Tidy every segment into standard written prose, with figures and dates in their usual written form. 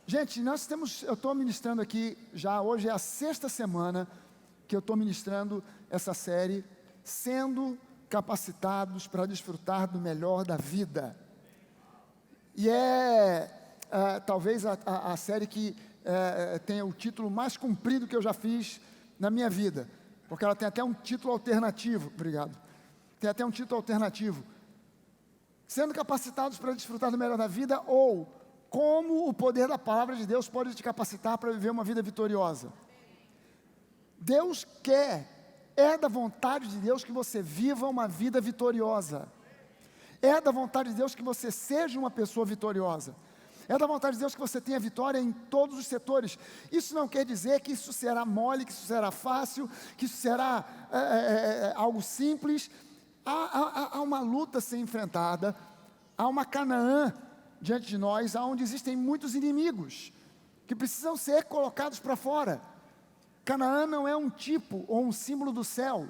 Gente, eu estou ministrando aqui, já hoje é a 6ª semana que eu estou ministrando essa série, sendo capacitados para desfrutar do melhor da vida. E talvez a série que tenha o título mais comprido que eu já fiz na minha vida, porque ela tem até um título alternativo, obrigado, tem até um título alternativo, sendo capacitados para desfrutar do melhor da vida, ou como o poder da palavra de Deus pode te capacitar para viver uma vida vitoriosa. Deus é da vontade de Deus que você viva uma vida vitoriosa. É da vontade de Deus que você seja uma pessoa vitoriosa. É da vontade de Deus que você tenha vitória em todos os setores. Isso não quer dizer que isso será mole, que isso será fácil, que isso será algo simples. Há uma luta a ser enfrentada, há uma Canaã diante de nós, onde existem muitos inimigos que precisam ser colocados para fora. Canaã não é um tipo ou um símbolo do céu.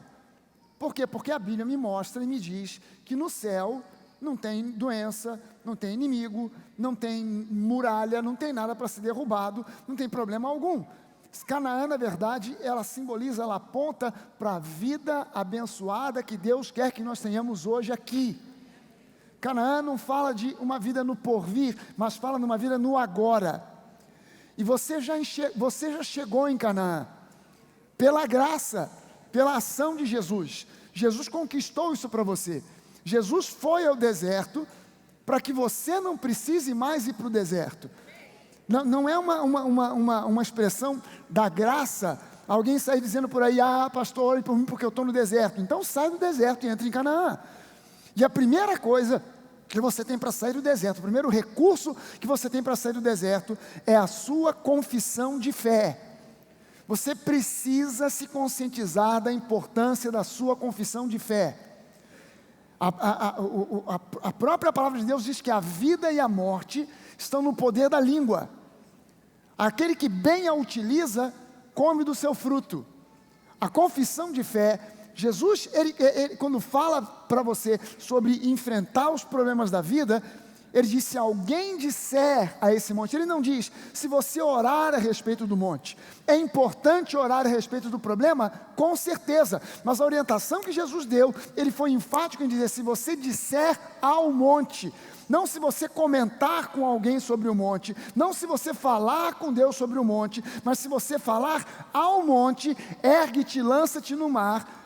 Por quê? Porque a Bíblia me mostra e me diz que no céu não tem doença, não tem inimigo, não tem muralha, não tem nada para ser derrubado, não tem problema algum. Canaã, na verdade, ela simboliza, ela aponta para a vida abençoada que Deus quer que nós tenhamos hoje aqui. Canaã não fala de uma vida no porvir, mas fala de uma vida no agora. E você já chegou em Canaã, pela graça, pela ação de Jesus. Jesus conquistou isso para você. Jesus foi ao deserto para que você não precise mais ir para o deserto. Não é uma expressão da graça, alguém sair dizendo por aí, pastor, ore por mim porque eu estou no deserto. Então sai do deserto e entre em Canaã. E a primeira coisa que você tem para sair do deserto, o primeiro recurso que você tem para sair do deserto é a sua confissão de fé. Você precisa se conscientizar da importância da sua confissão de fé. A própria palavra de Deus diz que a vida e a morte estão no poder da língua. Aquele que bem a utiliza, come do seu fruto. A confissão de fé, Jesus, ele quando fala para você sobre enfrentar os problemas da vida, ele diz, se alguém disser a esse monte, ele não diz, se você orar a respeito do monte. É importante orar a respeito do problema? Com certeza, mas a orientação que Jesus deu, ele foi enfático em dizer, se você disser ao monte, não se você comentar com alguém sobre o monte, não se você falar com Deus sobre o monte, mas se você falar ao monte, ergue-te, lança-te no mar,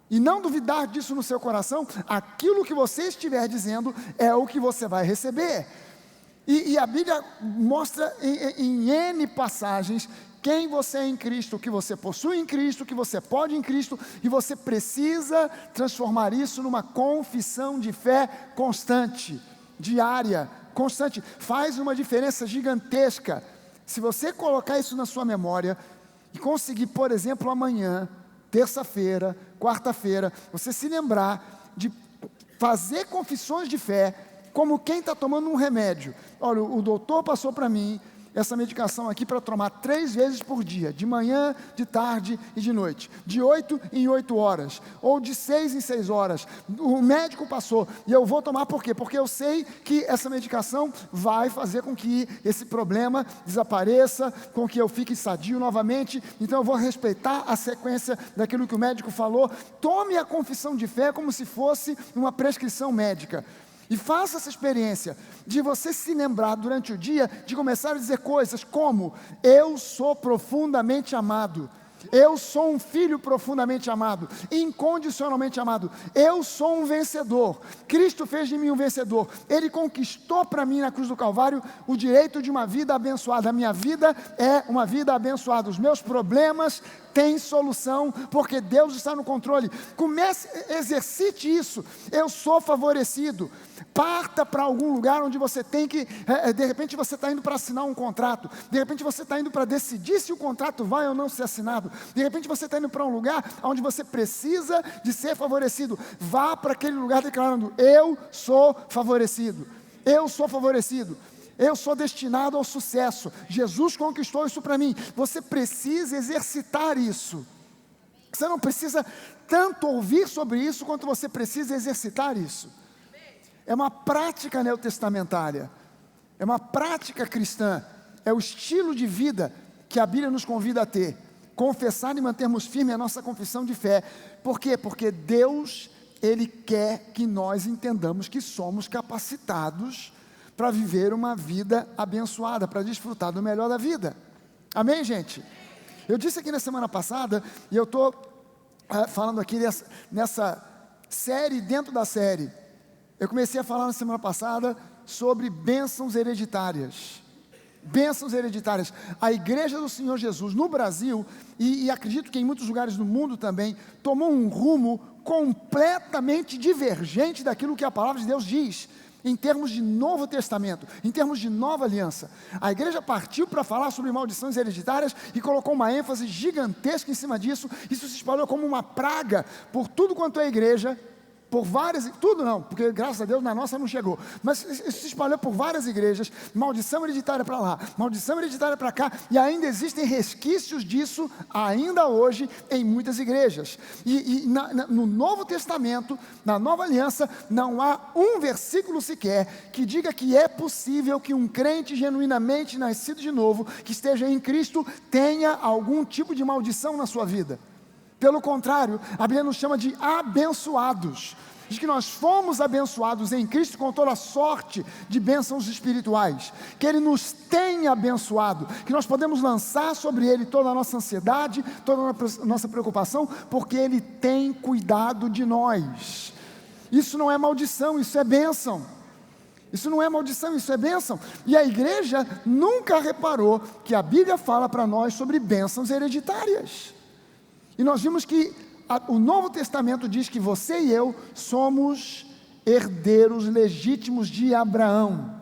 e não duvidar disso no seu coração, aquilo que você estiver dizendo é o que você vai receber. E a Bíblia mostra em N passagens quem você é em Cristo, o que você possui em Cristo, o que você pode em Cristo, e você precisa transformar isso numa confissão de fé constante, diária, constante. Faz uma diferença gigantesca. Se você colocar isso na sua memória e conseguir, por exemplo, amanhã, terça-feira, quarta-feira, você se lembrar de fazer confissões de fé, como quem está tomando um remédio. Olha, o doutor passou para mim essa medicação aqui para tomar 3 vezes por dia, de manhã, de tarde e de noite, de 8 em 8 horas, ou de 6 em 6 horas, o médico passou, e eu vou tomar por quê? Porque eu sei que essa medicação vai fazer com que esse problema desapareça, com que eu fique sadio novamente, então eu vou respeitar a sequência daquilo que o médico falou. Tome a confissão de fé como se fosse uma prescrição médica. E faça essa experiência de você se lembrar durante o dia, de começar a dizer coisas como, eu sou profundamente amado, eu sou um filho profundamente amado, incondicionalmente amado, eu sou um vencedor, Cristo fez de mim um vencedor, Ele conquistou para mim na cruz do Calvário o direito de uma vida abençoada, a minha vida é uma vida abençoada, os meus problemas têm solução, porque Deus está no controle. Exercite isso, eu sou favorecido. Parta para algum lugar onde você tem que, de repente você está indo para assinar um contrato, de repente você está indo para decidir se o contrato vai ou não ser assinado, de repente você está indo para um lugar onde você precisa de ser favorecido. Vá para aquele lugar declarando, eu sou favorecido, eu sou favorecido, eu sou destinado ao sucesso, Jesus conquistou isso para mim. Você precisa exercitar isso. Você não precisa tanto ouvir sobre isso, quanto você precisa exercitar isso. É uma prática neotestamentária, é uma prática cristã, é o estilo de vida que a Bíblia nos convida a ter. Confessar e mantermos firme a nossa confissão de fé. Por quê? Porque Deus, Ele quer que nós entendamos que somos capacitados para viver uma vida abençoada, para desfrutar do melhor da vida. Amém, gente? Eu disse aqui na semana passada, e eu estou falando aqui nessa série dentro da série. Eu comecei a falar na semana passada sobre bênçãos hereditárias. Bênçãos hereditárias. A Igreja do Senhor Jesus no Brasil, e acredito que em muitos lugares do mundo também, tomou um rumo completamente divergente daquilo que a palavra de Deus diz, em termos de Novo Testamento, em termos de nova aliança. A igreja partiu para falar sobre maldições hereditárias e colocou uma ênfase gigantesca em cima disso. Isso se espalhou como uma praga por tudo quanto é igreja, por várias, tudo não, porque graças a Deus na nossa não chegou, mas isso se espalhou por várias igrejas, maldição hereditária para lá, maldição hereditária para cá, e ainda existem resquícios disso, ainda hoje, em muitas igrejas, no Novo Testamento, na Nova Aliança, não há um versículo sequer, que diga que é possível que um crente genuinamente nascido de novo, que esteja em Cristo, tenha algum tipo de maldição na sua vida. Pelo contrário, a Bíblia nos chama de abençoados. Diz que nós fomos abençoados em Cristo com toda a sorte de bênçãos espirituais. Que Ele nos tem abençoado. Que nós podemos lançar sobre Ele toda a nossa ansiedade, toda a nossa preocupação, porque Ele tem cuidado de nós. Isso não é maldição, isso é bênção. Isso não é maldição, isso é bênção. E a igreja nunca reparou que a Bíblia fala para nós sobre bênçãos hereditárias. E nós vimos que o Novo Testamento diz que você e eu somos herdeiros legítimos de Abraão,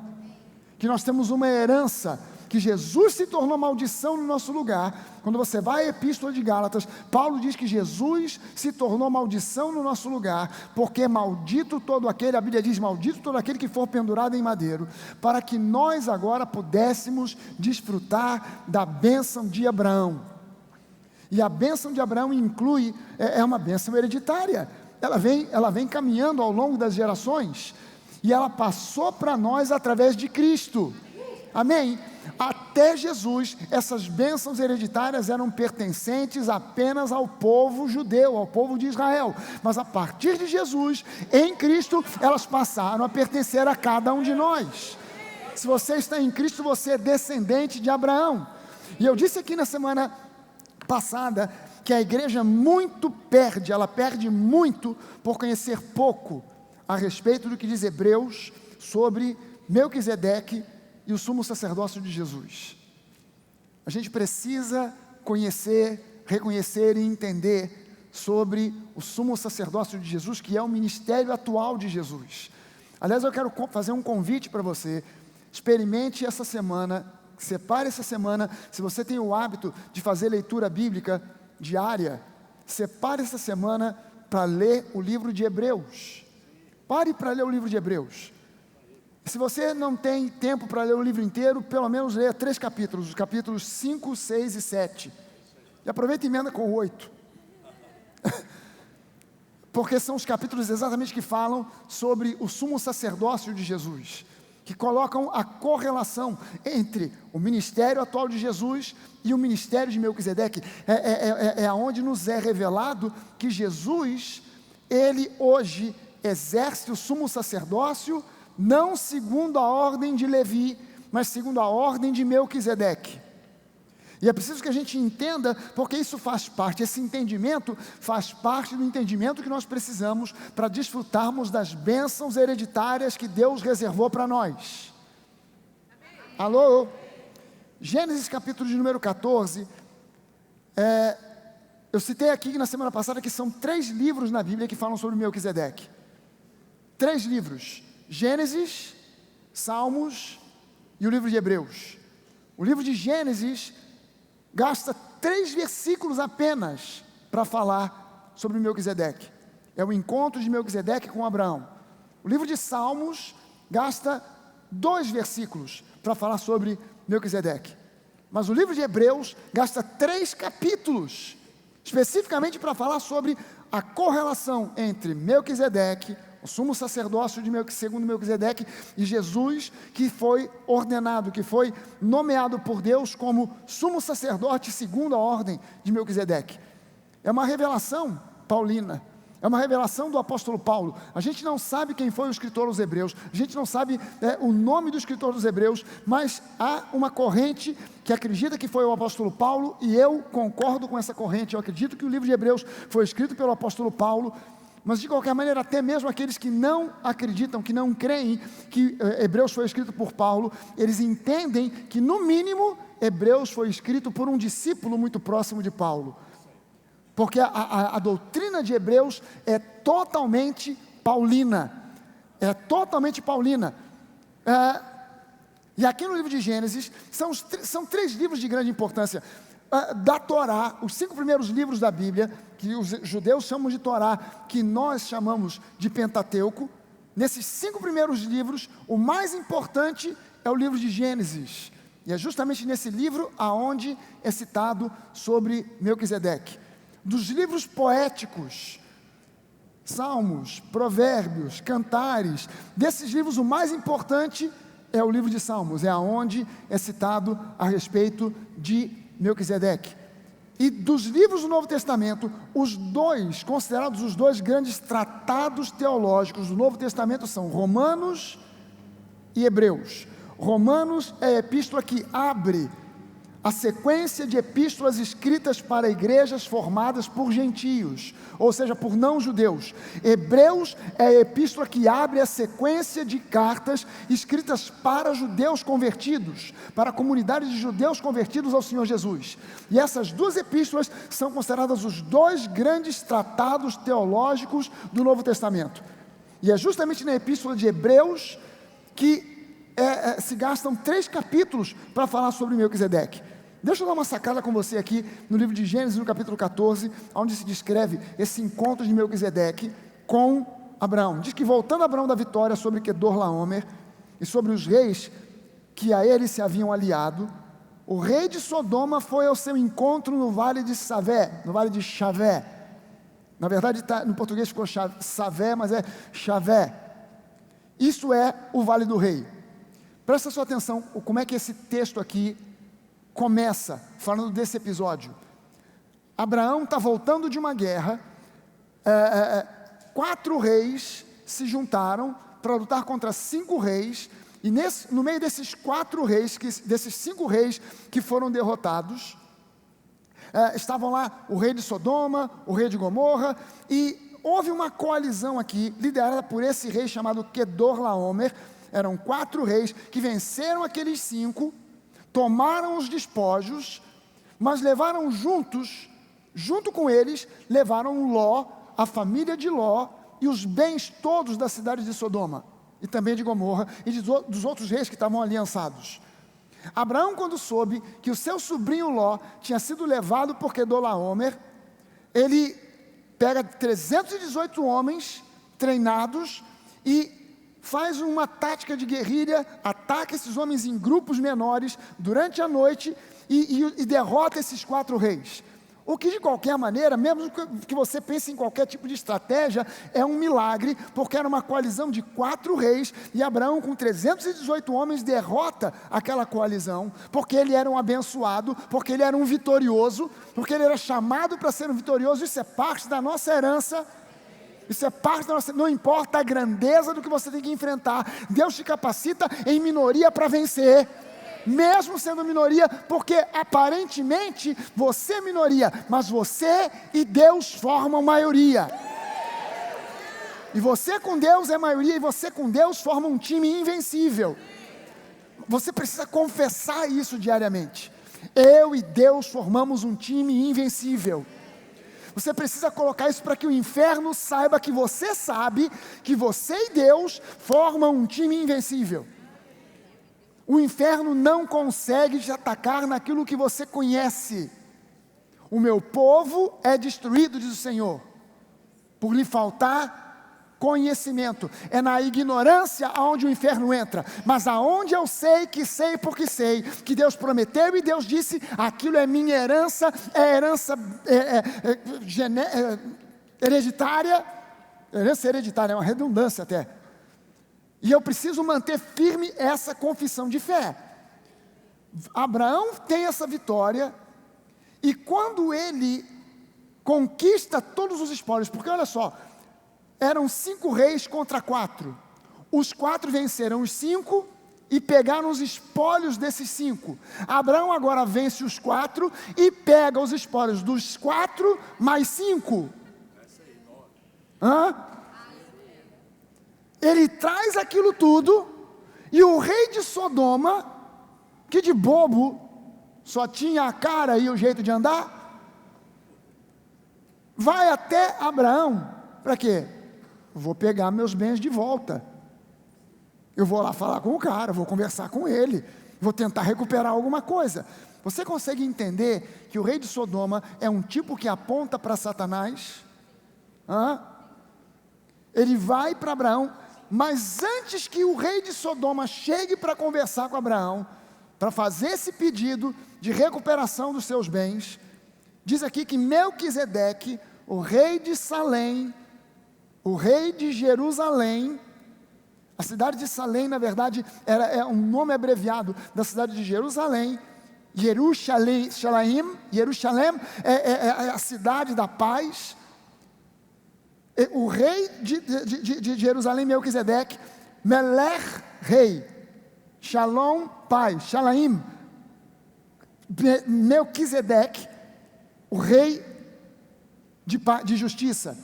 que nós temos uma herança, que Jesus se tornou maldição no nosso lugar. Quando você vai à Epístola de Gálatas, Paulo diz que Jesus se tornou maldição no nosso lugar, porque maldito todo aquele, a Bíblia diz, maldito todo aquele que for pendurado em madeiro, para que nós agora pudéssemos desfrutar da bênção de Abraão. E a bênção de Abraão inclui, é uma bênção hereditária, ela vem caminhando ao longo das gerações, e ela passou para nós através de Cristo, amém? Até Jesus, essas bênçãos hereditárias eram pertencentes apenas ao povo judeu, ao povo de Israel, mas a partir de Jesus, em Cristo, elas passaram a pertencer a cada um de nós. Se você está em Cristo, você é descendente de Abraão. E eu disse aqui na semana passada que a igreja ela perde muito por conhecer pouco a respeito do que diz Hebreus sobre Melquisedeque e o sumo sacerdócio de Jesus. A gente precisa conhecer, reconhecer e entender sobre o sumo sacerdócio de Jesus, que é o ministério atual de Jesus. Aliás, eu quero fazer um convite para você. Experimente essa semana, separe essa semana. Se você tem o hábito de fazer leitura bíblica diária, separe essa semana para ler o livro de Hebreus. Pare para ler o livro de Hebreus. Se você não tem tempo para ler o livro inteiro, pelo menos leia 3 capítulos, os capítulos 5, 6 e 7. E aproveita e emenda com 8. Porque são os capítulos exatamente que falam sobre o sumo sacerdócio de Jesus, que colocam a correlação entre o ministério atual de Jesus e o ministério de Melquisedeque. É onde nos é revelado que Jesus, ele hoje exerce o sumo sacerdócio, não segundo a ordem de Levi, mas segundo a ordem de Melquisedeque. E é preciso que a gente entenda, porque isso faz parte, esse entendimento faz parte do entendimento que nós precisamos para desfrutarmos das bênçãos hereditárias que Deus reservou para nós. Amém. Alô? Gênesis capítulo de número 14, eu citei aqui na semana passada que são 3 livros na Bíblia que falam sobre Melquisedeque. 3 livros: Gênesis, Salmos e o livro de Hebreus. O livro de Gênesis gasta 3 versículos apenas para falar sobre Melquisedeque. É o encontro de Melquisedeque com Abraão. O livro de Salmos gasta 2 versículos para falar sobre Melquisedeque. Mas o livro de Hebreus gasta 3 capítulos, especificamente para falar sobre a correlação entre Melquisedeque, o sumo sacerdócio segundo Melquisedeque, e Jesus, que foi ordenado, que foi nomeado por Deus como sumo sacerdote segundo a ordem de Melquisedeque. É uma revelação paulina, é uma revelação do apóstolo Paulo. A gente não sabe quem foi o escritor dos Hebreus, a gente não sabe o nome do escritor dos Hebreus, mas há uma corrente que acredita que foi o apóstolo Paulo, e eu concordo com essa corrente. Eu acredito que o livro de Hebreus foi escrito pelo apóstolo Paulo, mas de qualquer maneira, até mesmo aqueles que não acreditam, que não creem que Hebreus foi escrito por Paulo, eles entendem que no mínimo Hebreus foi escrito por um discípulo muito próximo de Paulo, porque a doutrina de Hebreus é totalmente paulina, e aqui no livro de Gênesis, são 3 livros de grande importância, da Torá, os 5 primeiros livros da Bíblia, que os judeus chamam de Torá, que nós chamamos de Pentateuco. Nesses 5 primeiros livros, o mais importante é o livro de Gênesis, e é justamente nesse livro aonde é citado sobre Melquisedeque. Dos livros poéticos, Salmos, Provérbios, Cantares, desses livros o mais importante é o livro de Salmos, é aonde é citado a respeito de Melquisedeque. E dos livros do Novo Testamento, considerados os 2 grandes tratados teológicos do Novo Testamento são Romanos e Hebreus. Romanos é a epístola que abre a sequência de epístolas escritas para igrejas formadas por gentios, ou seja, por não-judeus. Hebreus é a epístola que abre a sequência de cartas escritas para judeus convertidos, para a comunidade de judeus convertidos ao Senhor Jesus. E essas 2 epístolas são consideradas os 2 grandes tratados teológicos do Novo Testamento. E é justamente na epístola de Hebreus que se gastam 3 capítulos para falar sobre Melquisedeque. Deixa eu dar uma sacada com você aqui no livro de Gênesis, no capítulo 14, onde se descreve esse encontro de Melquisedeque com Abraão. Diz que voltando Abraão da vitória sobre Quedorlaomer e sobre os reis que a ele se haviam aliado, o rei de Sodoma foi ao seu encontro no vale de Savé, no vale de Chavé. Na verdade no português ficou Savé, mas é Chavé. Isso é o vale do rei. Presta sua atenção como é que esse texto aqui começa, falando desse episódio. Abraão está voltando de uma guerra, 4 reis se juntaram para lutar contra 5 reis, e no meio desses 4 reis, desses 5 reis que foram derrotados, estavam lá o rei de Sodoma, o rei de Gomorra, e houve uma coalizão aqui, liderada por esse rei chamado Quedorlaomer. Eram 4 reis que venceram aqueles 5, tomaram os despojos, mas levaram junto com eles, levaram Ló, a família de Ló, e os bens todos da cidade de Sodoma, e também de Gomorra, e dos outros reis que estavam aliançados. Abraão, quando soube que o seu sobrinho Ló tinha sido levado por Quedorlaomer, ele pega 318 homens treinados e faz uma tática de guerrilha, ataca esses homens em grupos menores durante a noite e derrota esses 4 reis. O que de qualquer maneira, mesmo que você pense em qualquer tipo de estratégia, é um milagre, porque era uma coalizão de 4 reis, e Abraão com 318 homens derrota aquela coalizão, porque ele era um abençoado, porque ele era um vitorioso, porque ele era chamado para ser um vitorioso. Isso é parte da nossa herança. Isso é parte da nossa, não importa a grandeza do que você tem que enfrentar, Deus te capacita em minoria para vencer, mesmo sendo minoria, porque aparentemente você é minoria, mas você e Deus formam maioria, e você com Deus é maioria, e você com Deus forma um time invencível. Você precisa confessar isso diariamente. Eu e Deus formamos um time invencível. Você precisa colocar isso para que o inferno saiba que você sabe que você e Deus formam um time invencível. O inferno não consegue te atacar naquilo que você conhece. O meu povo é destruído, diz o Senhor, por lhe faltar conhecimento. É na ignorância aonde o inferno entra, mas aonde eu sei porque sei, que Deus prometeu e Deus disse, aquilo é minha herança, é herança hereditária, herança hereditária, é uma redundância até. E eu preciso manter firme essa confissão de fé. Abraão tem essa vitória, e quando ele conquista todos os espólios, porque olha só, eram 5 reis contra 4, os 4 venceram os 5 e pegaram os espólios desses 5. Abraão agora vence os 4 e pega os espólios dos 4 mais 5. Ele traz aquilo tudo, e o rei de Sodoma, que de bobo só tinha a cara e o jeito de andar, vai até Abraão. Para quê? Vou pegar meus bens de volta. Eu vou lá falar com o cara, vou conversar com ele, vou tentar recuperar alguma coisa. Você consegue entender que o rei de Sodoma é um tipo que aponta para Satanás? Ele vai para Abraão, mas antes que o rei de Sodoma chegue para conversar com Abraão, para fazer esse pedido de recuperação dos seus bens, diz aqui que Melquisedeque, o rei de Salém, o rei de Jerusalém, a cidade de Salém, na verdade, é um nome abreviado da cidade de Jerusalém. Jerusalém é a cidade da paz. O rei de Jerusalém, Melquisedeque, Melech, rei, Shalom, pai, Shalaim, Melquisedeque, o rei de justiça.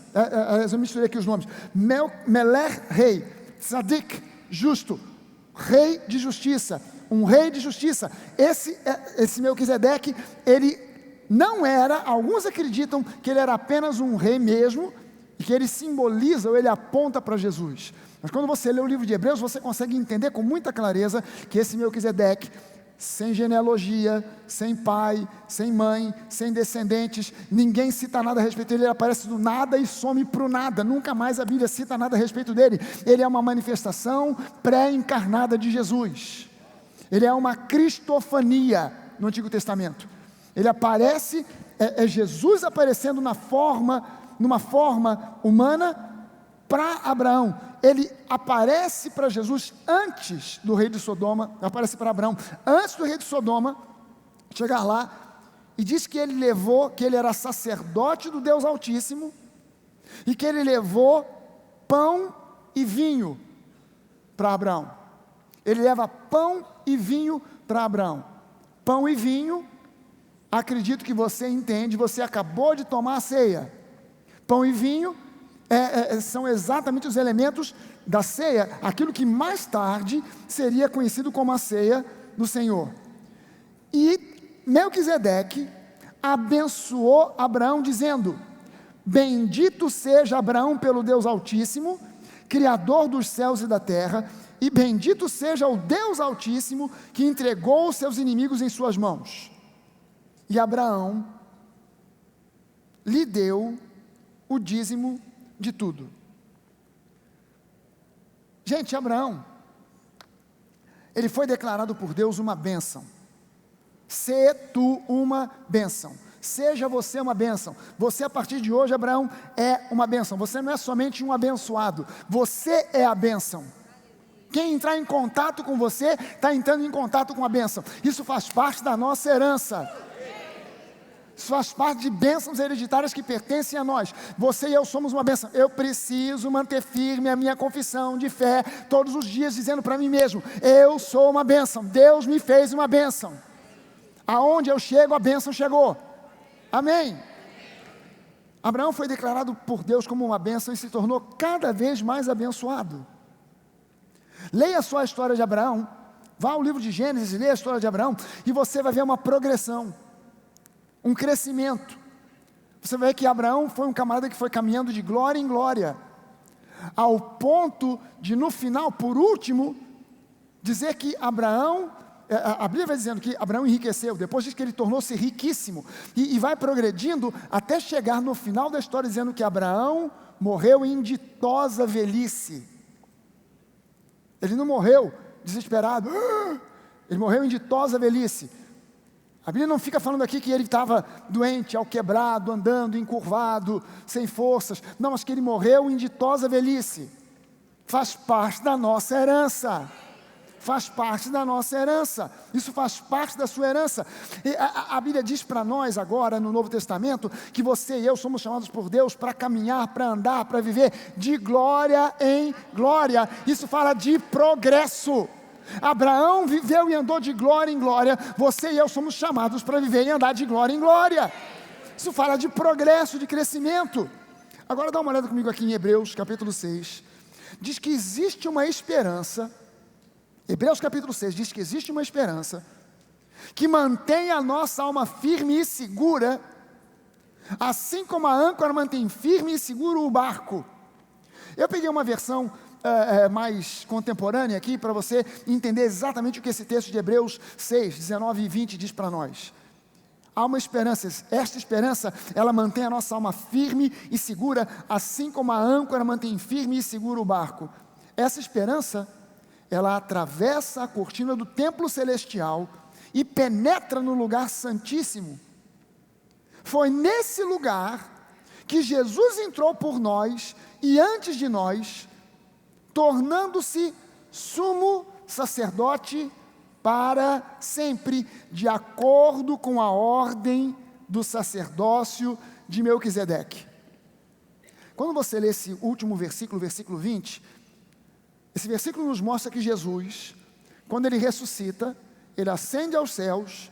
Eu misturei aqui os nomes. Melech, rei, Tzadik, justo, rei de justiça, um rei de justiça. Esse Melquisedeque, ele não era, alguns acreditam que ele era apenas um rei mesmo, e que ele simboliza ou ele aponta para Jesus. Mas quando você lê o livro de Hebreus, você consegue entender com muita clareza que esse Melquisedeque, sem genealogia, sem pai, sem mãe, sem descendentes, ninguém cita nada a respeito dele, ele aparece do nada e some para o nada, nunca mais a Bíblia cita nada a respeito dele. Ele é uma manifestação pré-encarnada de Jesus. Ele é uma cristofania no Antigo Testamento. Ele aparece, é Jesus aparecendo numa forma humana para Abraão. Ele aparece para Jesus antes do rei de Sodoma, aparece para Abraão antes do rei de Sodoma chegar lá, e diz que ele era sacerdote do Deus Altíssimo, e que ele levou pão e vinho para Abraão. Ele leva pão e vinho para Abraão. Pão e vinho, acredito que você entende, você acabou de tomar a ceia. Pão e vinho são exatamente os elementos da ceia, aquilo que mais tarde seria conhecido como a ceia do Senhor. E Melquisedeque abençoou Abraão dizendo: bendito seja Abraão pelo Deus Altíssimo, Criador dos céus e da terra, e bendito seja o Deus Altíssimo que entregou os seus inimigos em suas mãos. E Abraão lhe deu o dízimo de tudo. Gente, Abraão, ele foi declarado por Deus uma bênção. Se tu uma bênção. Seja você uma bênção. Você, a partir de hoje, Abraão, é uma bênção. Você não é somente um abençoado, você é a bênção. Quem entrar em contato com você, está entrando em contato com a bênção. Isso faz parte da nossa herança. Isso faz parte de bênçãos hereditárias que pertencem a nós. Você e eu somos uma bênção. Eu preciso manter firme a minha confissão de fé, todos os dias dizendo para mim mesmo: eu sou uma bênção, Deus me fez uma bênção. Aonde eu chego, a bênção chegou. Amém? Abraão foi declarado por Deus como uma bênção e se tornou cada vez mais abençoado. Leia só a história de Abraão, vá ao livro de Gênesis e leia a história de Abraão, e você vai ver uma progressão, um crescimento. Você vai ver que Abraão foi um camarada que foi caminhando de glória em glória, ao ponto de no final, por último, dizer que Abraão, a Bíblia vai dizendo que Abraão enriqueceu, depois diz que ele tornou-se riquíssimo, e vai progredindo até chegar no final da história dizendo que Abraão morreu em ditosa velhice. Ele não morreu desesperado, ele morreu em ditosa velhice. A Bíblia não fica falando aqui que ele estava doente, alquebrado, andando, encurvado, sem forças. Não, mas que ele morreu em ditosa velhice. Faz parte da nossa herança. Faz parte da nossa herança. Isso faz parte da sua herança. E a Bíblia diz para nós agora, no Novo Testamento, que você e eu somos chamados por Deus para caminhar, para andar, para viver de glória em glória. Isso fala de progresso. Abraão viveu e andou de glória em glória. Você e eu somos chamados para viver e andar de glória em glória. Isso fala de progresso, de crescimento. Agora dá uma olhada comigo aqui em Hebreus capítulo 6. Diz que existe uma esperança. Hebreus capítulo 6 diz que existe uma esperança que mantém a nossa alma firme e segura, assim como a âncora mantém firme e seguro o barco. Eu peguei uma versão mais contemporânea aqui, para você entender exatamente o que esse texto de Hebreus 6, 19 e 20 diz para nós. Há uma esperança, esta esperança, ela mantém a nossa alma firme e segura, assim como a âncora mantém firme e seguro o barco. Essa esperança, ela atravessa a cortina do templo celestial e penetra no lugar santíssimo. Foi nesse lugar que Jesus entrou por nós e antes de nós, tornando-se sumo sacerdote para sempre, de acordo com a ordem do sacerdócio de Melquisedeque. Quando você lê esse último versículo, versículo 20, esse versículo nos mostra que Jesus, quando ele ressuscita, ele ascende aos céus,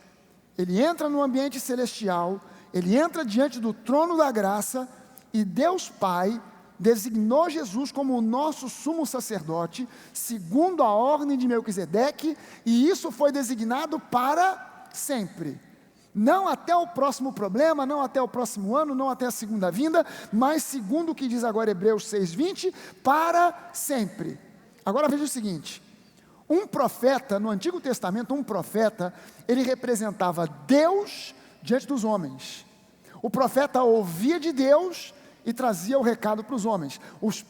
ele entra no ambiente celestial, ele entra diante do trono da graça, e Deus Pai designou Jesus como o nosso sumo sacerdote, segundo a ordem de Melquisedeque, e isso foi designado para sempre. Não até o próximo problema, não até o próximo ano, não até a segunda vinda, mas segundo o que diz agora Hebreus 6:20, para sempre. Agora veja o seguinte, um profeta, no Antigo Testamento, ele representava Deus diante dos homens. O profeta ouvia de Deus e trazia o recado para os homens.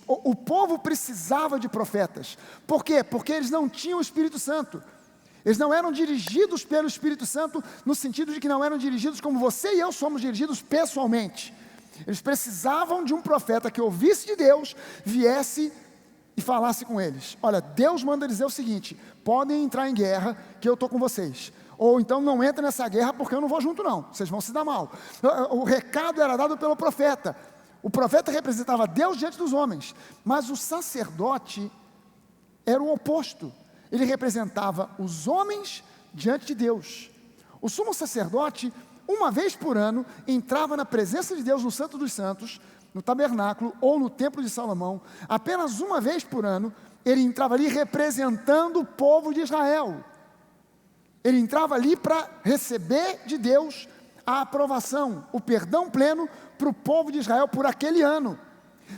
O povo precisava de profetas. Por quê? Porque eles não tinham o Espírito Santo. Eles não eram dirigidos pelo Espírito Santo, no sentido de que não eram dirigidos como você e eu somos dirigidos pessoalmente. Eles precisavam de um profeta que ouvisse de Deus, viesse e falasse com eles. Olha, Deus manda dizer o seguinte: podem entrar em guerra, que eu estou com vocês. Ou então não entra nessa guerra porque eu não vou junto não, vocês vão se dar mal. O recado era dado pelo profeta. O profeta representava Deus diante dos homens, mas o sacerdote era o oposto. Ele representava os homens diante de Deus. O sumo sacerdote, uma vez por ano, entrava na presença de Deus no Santo dos Santos, no tabernáculo ou no templo de Salomão. Apenas uma vez por ano, ele entrava ali representando o povo de Israel. Ele entrava ali para receber de Deus a aprovação, o perdão pleno para o povo de Israel por aquele ano.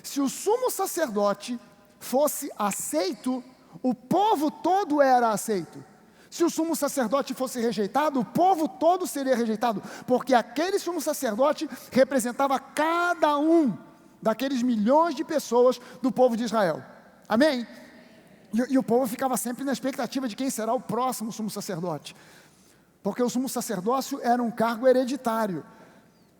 Se o sumo sacerdote fosse aceito, o povo todo era aceito. Se o sumo sacerdote fosse rejeitado, o povo todo seria rejeitado, porque aquele sumo sacerdote representava cada um daqueles milhões de pessoas do povo de Israel. Amém? E o povo ficava sempre na expectativa de quem será o próximo sumo sacerdote, porque o sumo sacerdócio era um cargo hereditário.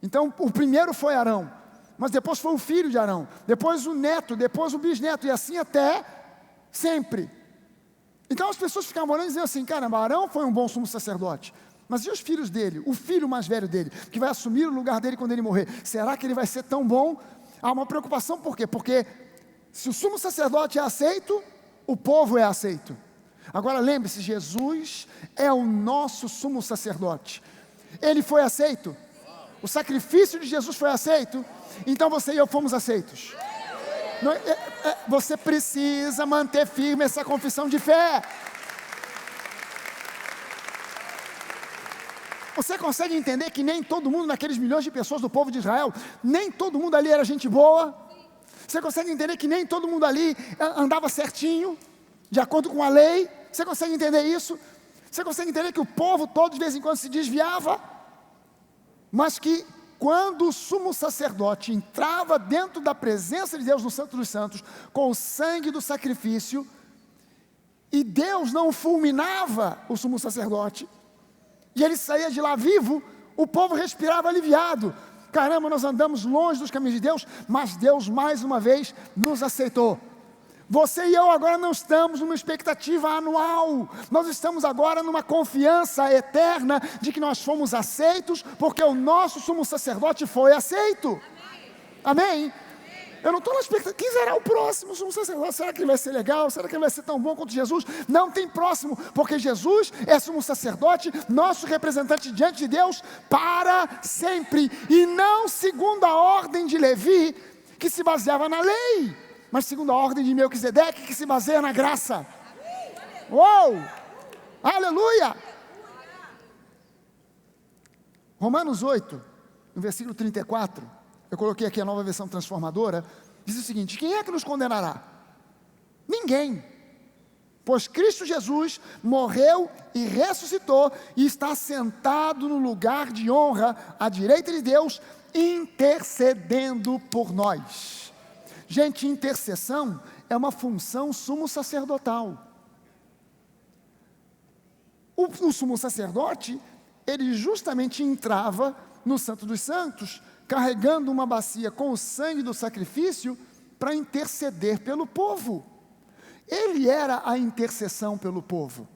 Então o primeiro foi Arão, mas depois foi o filho de Arão, depois o neto, depois o bisneto, e assim até sempre. Então as pessoas ficavam olhando e diziam assim: caramba, Arão foi um bom sumo sacerdote, mas e os filhos dele, o filho mais velho dele, que vai assumir o lugar dele quando ele morrer, será que ele vai ser tão bom? Há uma preocupação, por quê? Porque se o sumo sacerdote é aceito, o povo é aceito. Agora lembre-se, Jesus é o nosso sumo sacerdote. Ele foi aceito. O sacrifício de Jesus foi aceito. Então você e eu fomos aceitos. Você precisa manter firme essa confissão de fé. Você consegue entender que nem todo mundo, naqueles milhões de pessoas do povo de Israel, nem todo mundo ali era gente boa? Você consegue entender que nem todo mundo ali andava certinho, de acordo com a lei? Você consegue entender isso? Você consegue entender que o povo todo de vez em quando se desviava? Mas que quando o sumo sacerdote entrava dentro da presença de Deus no Santo dos Santos, com o sangue do sacrifício, e Deus não fulminava o sumo sacerdote, e ele saía de lá vivo, o povo respirava aliviado. Caramba, nós andamos longe dos caminhos de Deus, mas Deus mais uma vez nos aceitou. Você e eu agora não estamos numa expectativa anual, nós estamos agora numa confiança eterna de que nós fomos aceitos, porque o nosso sumo sacerdote foi aceito. Amém? Eu não estou na expectativa, quem será o próximo sumo sacerdote? Será que ele vai ser legal? Será que ele vai ser tão bom quanto Jesus? Não tem próximo, porque Jesus é sumo sacerdote, nosso representante diante de Deus para sempre, e não segundo a ordem de Levi, que se baseava na lei, mas segundo a ordem de Melquisedeque, que se baseia na graça. Uou! Aleluia! Romanos 8, no versículo 34, eu coloquei aqui a nova versão transformadora, diz o seguinte: quem é que nos condenará? Ninguém, pois Cristo Jesus morreu e ressuscitou, e está sentado no lugar de honra, à direita de Deus, intercedendo por nós. Gente, intercessão é uma função sumo sacerdotal. O sumo sacerdote, ele justamente entrava no Santo dos Santos, carregando uma bacia com o sangue do sacrifício, para interceder pelo povo. Ele era a intercessão pelo povo.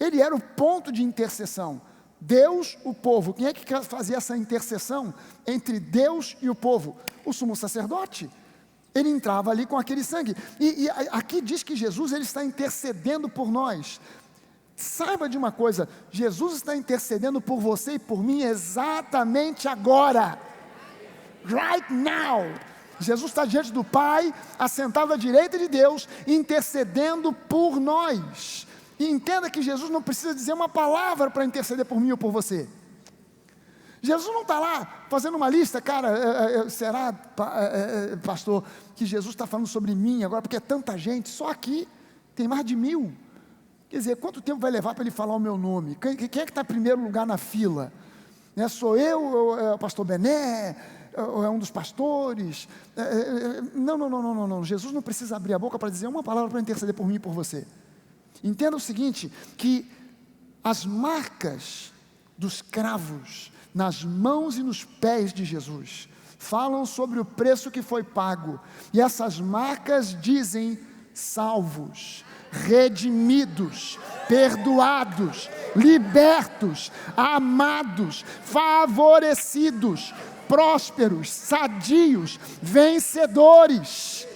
Ele era o ponto de intercessão. Deus, o povo. Quem é que fazia essa intercessão entre Deus e o povo? O sumo sacerdote. Ele entrava ali com aquele sangue. E aqui diz que Jesus, ele está intercedendo por nós. Saiba de uma coisa, Jesus está intercedendo por você e por mim exatamente agora. Right now. Jesus está diante do Pai, assentado à direita de Deus, intercedendo por nós. E entenda que Jesus não precisa dizer uma palavra para interceder por mim ou por você. Jesus não está lá fazendo uma lista, cara, será, pastor, que Jesus está falando sobre mim agora, porque é tanta gente, só aqui tem mais de 1000. Quer dizer, quanto tempo vai levar para ele falar o meu nome? Quem é que está em primeiro lugar na fila? Sou eu, ou é o pastor Bené, ou é um dos pastores? Não. Jesus não precisa abrir a boca para dizer uma palavra para interceder por mim e por você. Entenda o seguinte, que as marcas dos cravos nas mãos e nos pés de Jesus falam sobre o preço que foi pago. E essas marcas dizem: salvos, redimidos, perdoados, libertos, amados, favorecidos, prósperos, sadios, vencedores.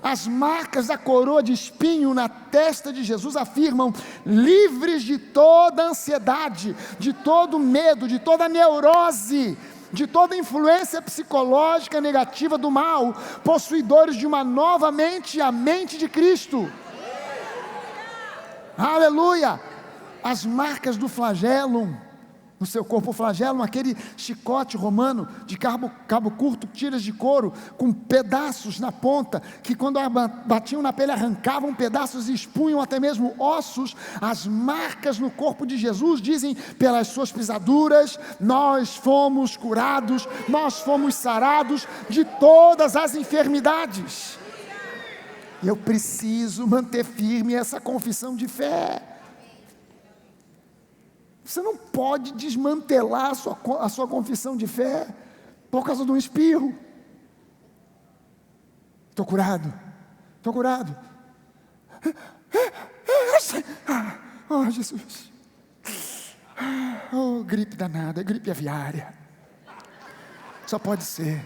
As marcas da coroa de espinho na testa de Jesus afirmam: livres de toda ansiedade, de todo medo, de toda neurose, de toda influência psicológica negativa do mal, possuidores de uma nova mente, a mente de Cristo. Aleluia! As marcas do flagelo no seu corpo. O flagelo, aquele chicote romano de cabo curto, tiras de couro, com pedaços na ponta, que quando batiam na pele arrancavam pedaços e expunham até mesmo ossos. As marcas no corpo de Jesus dizem: pelas suas pisaduras nós fomos curados, nós fomos sarados de todas as enfermidades. E eu preciso manter firme essa confissão de fé. Você não pode desmantelar a sua confissão de fé por causa de um espirro. Estou curado. Oh, Jesus. Oh, gripe danada, gripe aviária. Só pode ser.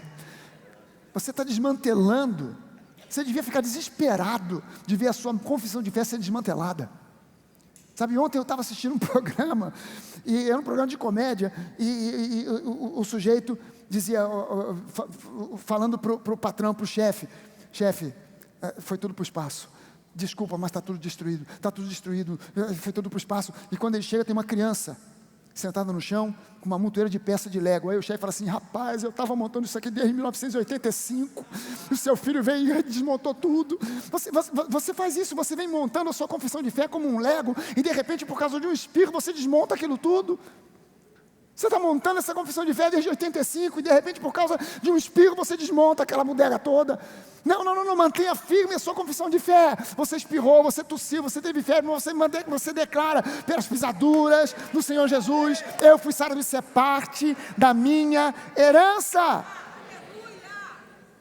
Você está desmantelando. Você devia ficar desesperado de ver a sua confissão de fé ser desmantelada. Sabe, ontem eu estava assistindo um programa, e era um programa de comédia, e o sujeito dizia, falando para o patrão, para o chefe: foi tudo para o espaço, desculpa, mas está tudo destruído, foi tudo para o espaço. E quando ele chega, tem uma criança sentada no chão, com uma montoeira de peça de Lego. Aí o chefe fala assim: rapaz, eu estava montando isso aqui desde 1985, o seu filho veio e desmontou tudo. Você faz isso, você vem montando a sua confissão de fé como um Lego, e de repente, por causa de um espirro, você desmonta aquilo tudo. Você está montando essa confissão de fé desde 85 e de repente por causa de um espirro você desmonta aquela bodega toda. Não, mantenha firme a sua confissão de fé. Você espirrou, você tossiu, você teve febre, mas você declara pelas pisaduras do Senhor Jesus, eu fui sarado, isso é parte da minha herança.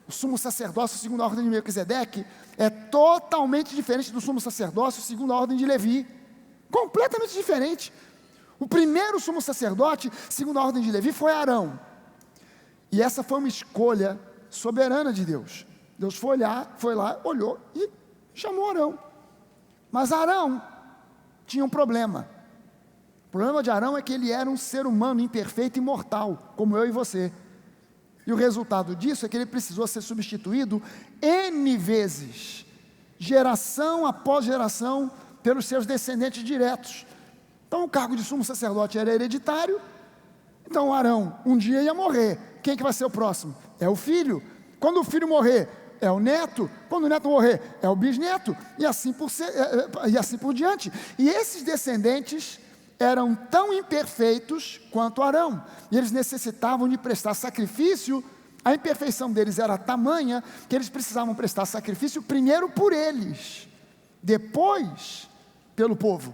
O sumo sacerdócio segundo a ordem de Melquisedeque é totalmente diferente do sumo sacerdócio segundo a ordem de Levi. Completamente diferente. O primeiro sumo sacerdote, segundo a ordem de Levi, foi Arão. E essa foi uma escolha soberana de Deus. Deus foi lá, olhou e chamou Arão. Mas Arão tinha um problema. O problema de Arão é que ele era um ser humano imperfeito e mortal, como eu e você. E o resultado disso é que ele precisou ser substituído N vezes, geração após geração, pelos seus descendentes diretos. Então o cargo de sumo sacerdote era hereditário. Então Arão um dia ia morrer. Quem que vai ser o próximo? É o filho. Quando o filho morrer, é o neto. Quando o neto morrer, é o bisneto. E assim por diante. E esses descendentes eram tão imperfeitos quanto Arão. E eles necessitavam de prestar sacrifício. A imperfeição deles era tamanha que eles precisavam prestar sacrifício primeiro por eles, depois pelo povo.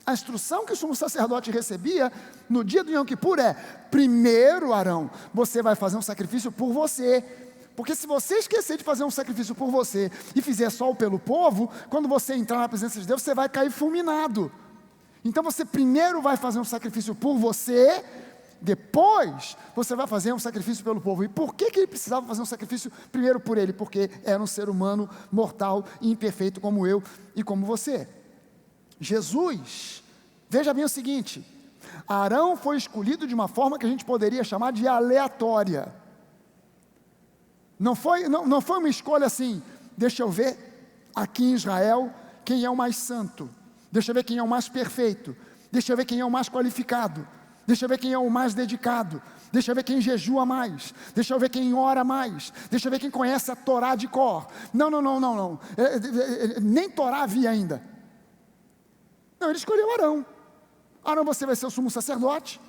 A instrução que o sumo sacerdote recebia no dia do Yom Kippur é: primeiro, Arão, você vai fazer um sacrifício por você, porque se você esquecer de fazer um sacrifício por você e fizer só o pelo povo, quando você entrar na presença de Deus, você vai cair fulminado. Então você primeiro vai fazer um sacrifício por você, depois você vai fazer um sacrifício pelo povo. E por que ele precisava fazer um sacrifício primeiro por ele? Porque era um ser humano mortal e imperfeito como eu e como você. Jesus, veja bem o seguinte: Arão foi escolhido de uma forma que a gente poderia chamar de aleatória. Não foi uma escolha assim, deixa eu ver aqui em Israel quem é o mais santo, deixa eu ver quem é o mais perfeito, deixa eu ver quem é o mais qualificado, deixa eu ver quem é o mais dedicado, deixa eu ver quem jejua mais, deixa eu ver quem ora mais, deixa eu ver quem conhece a Torá de cor. Não, nem Torá havia ainda. Não, ele escolheu Arão. Arão, você vai ser o sumo sacerdote,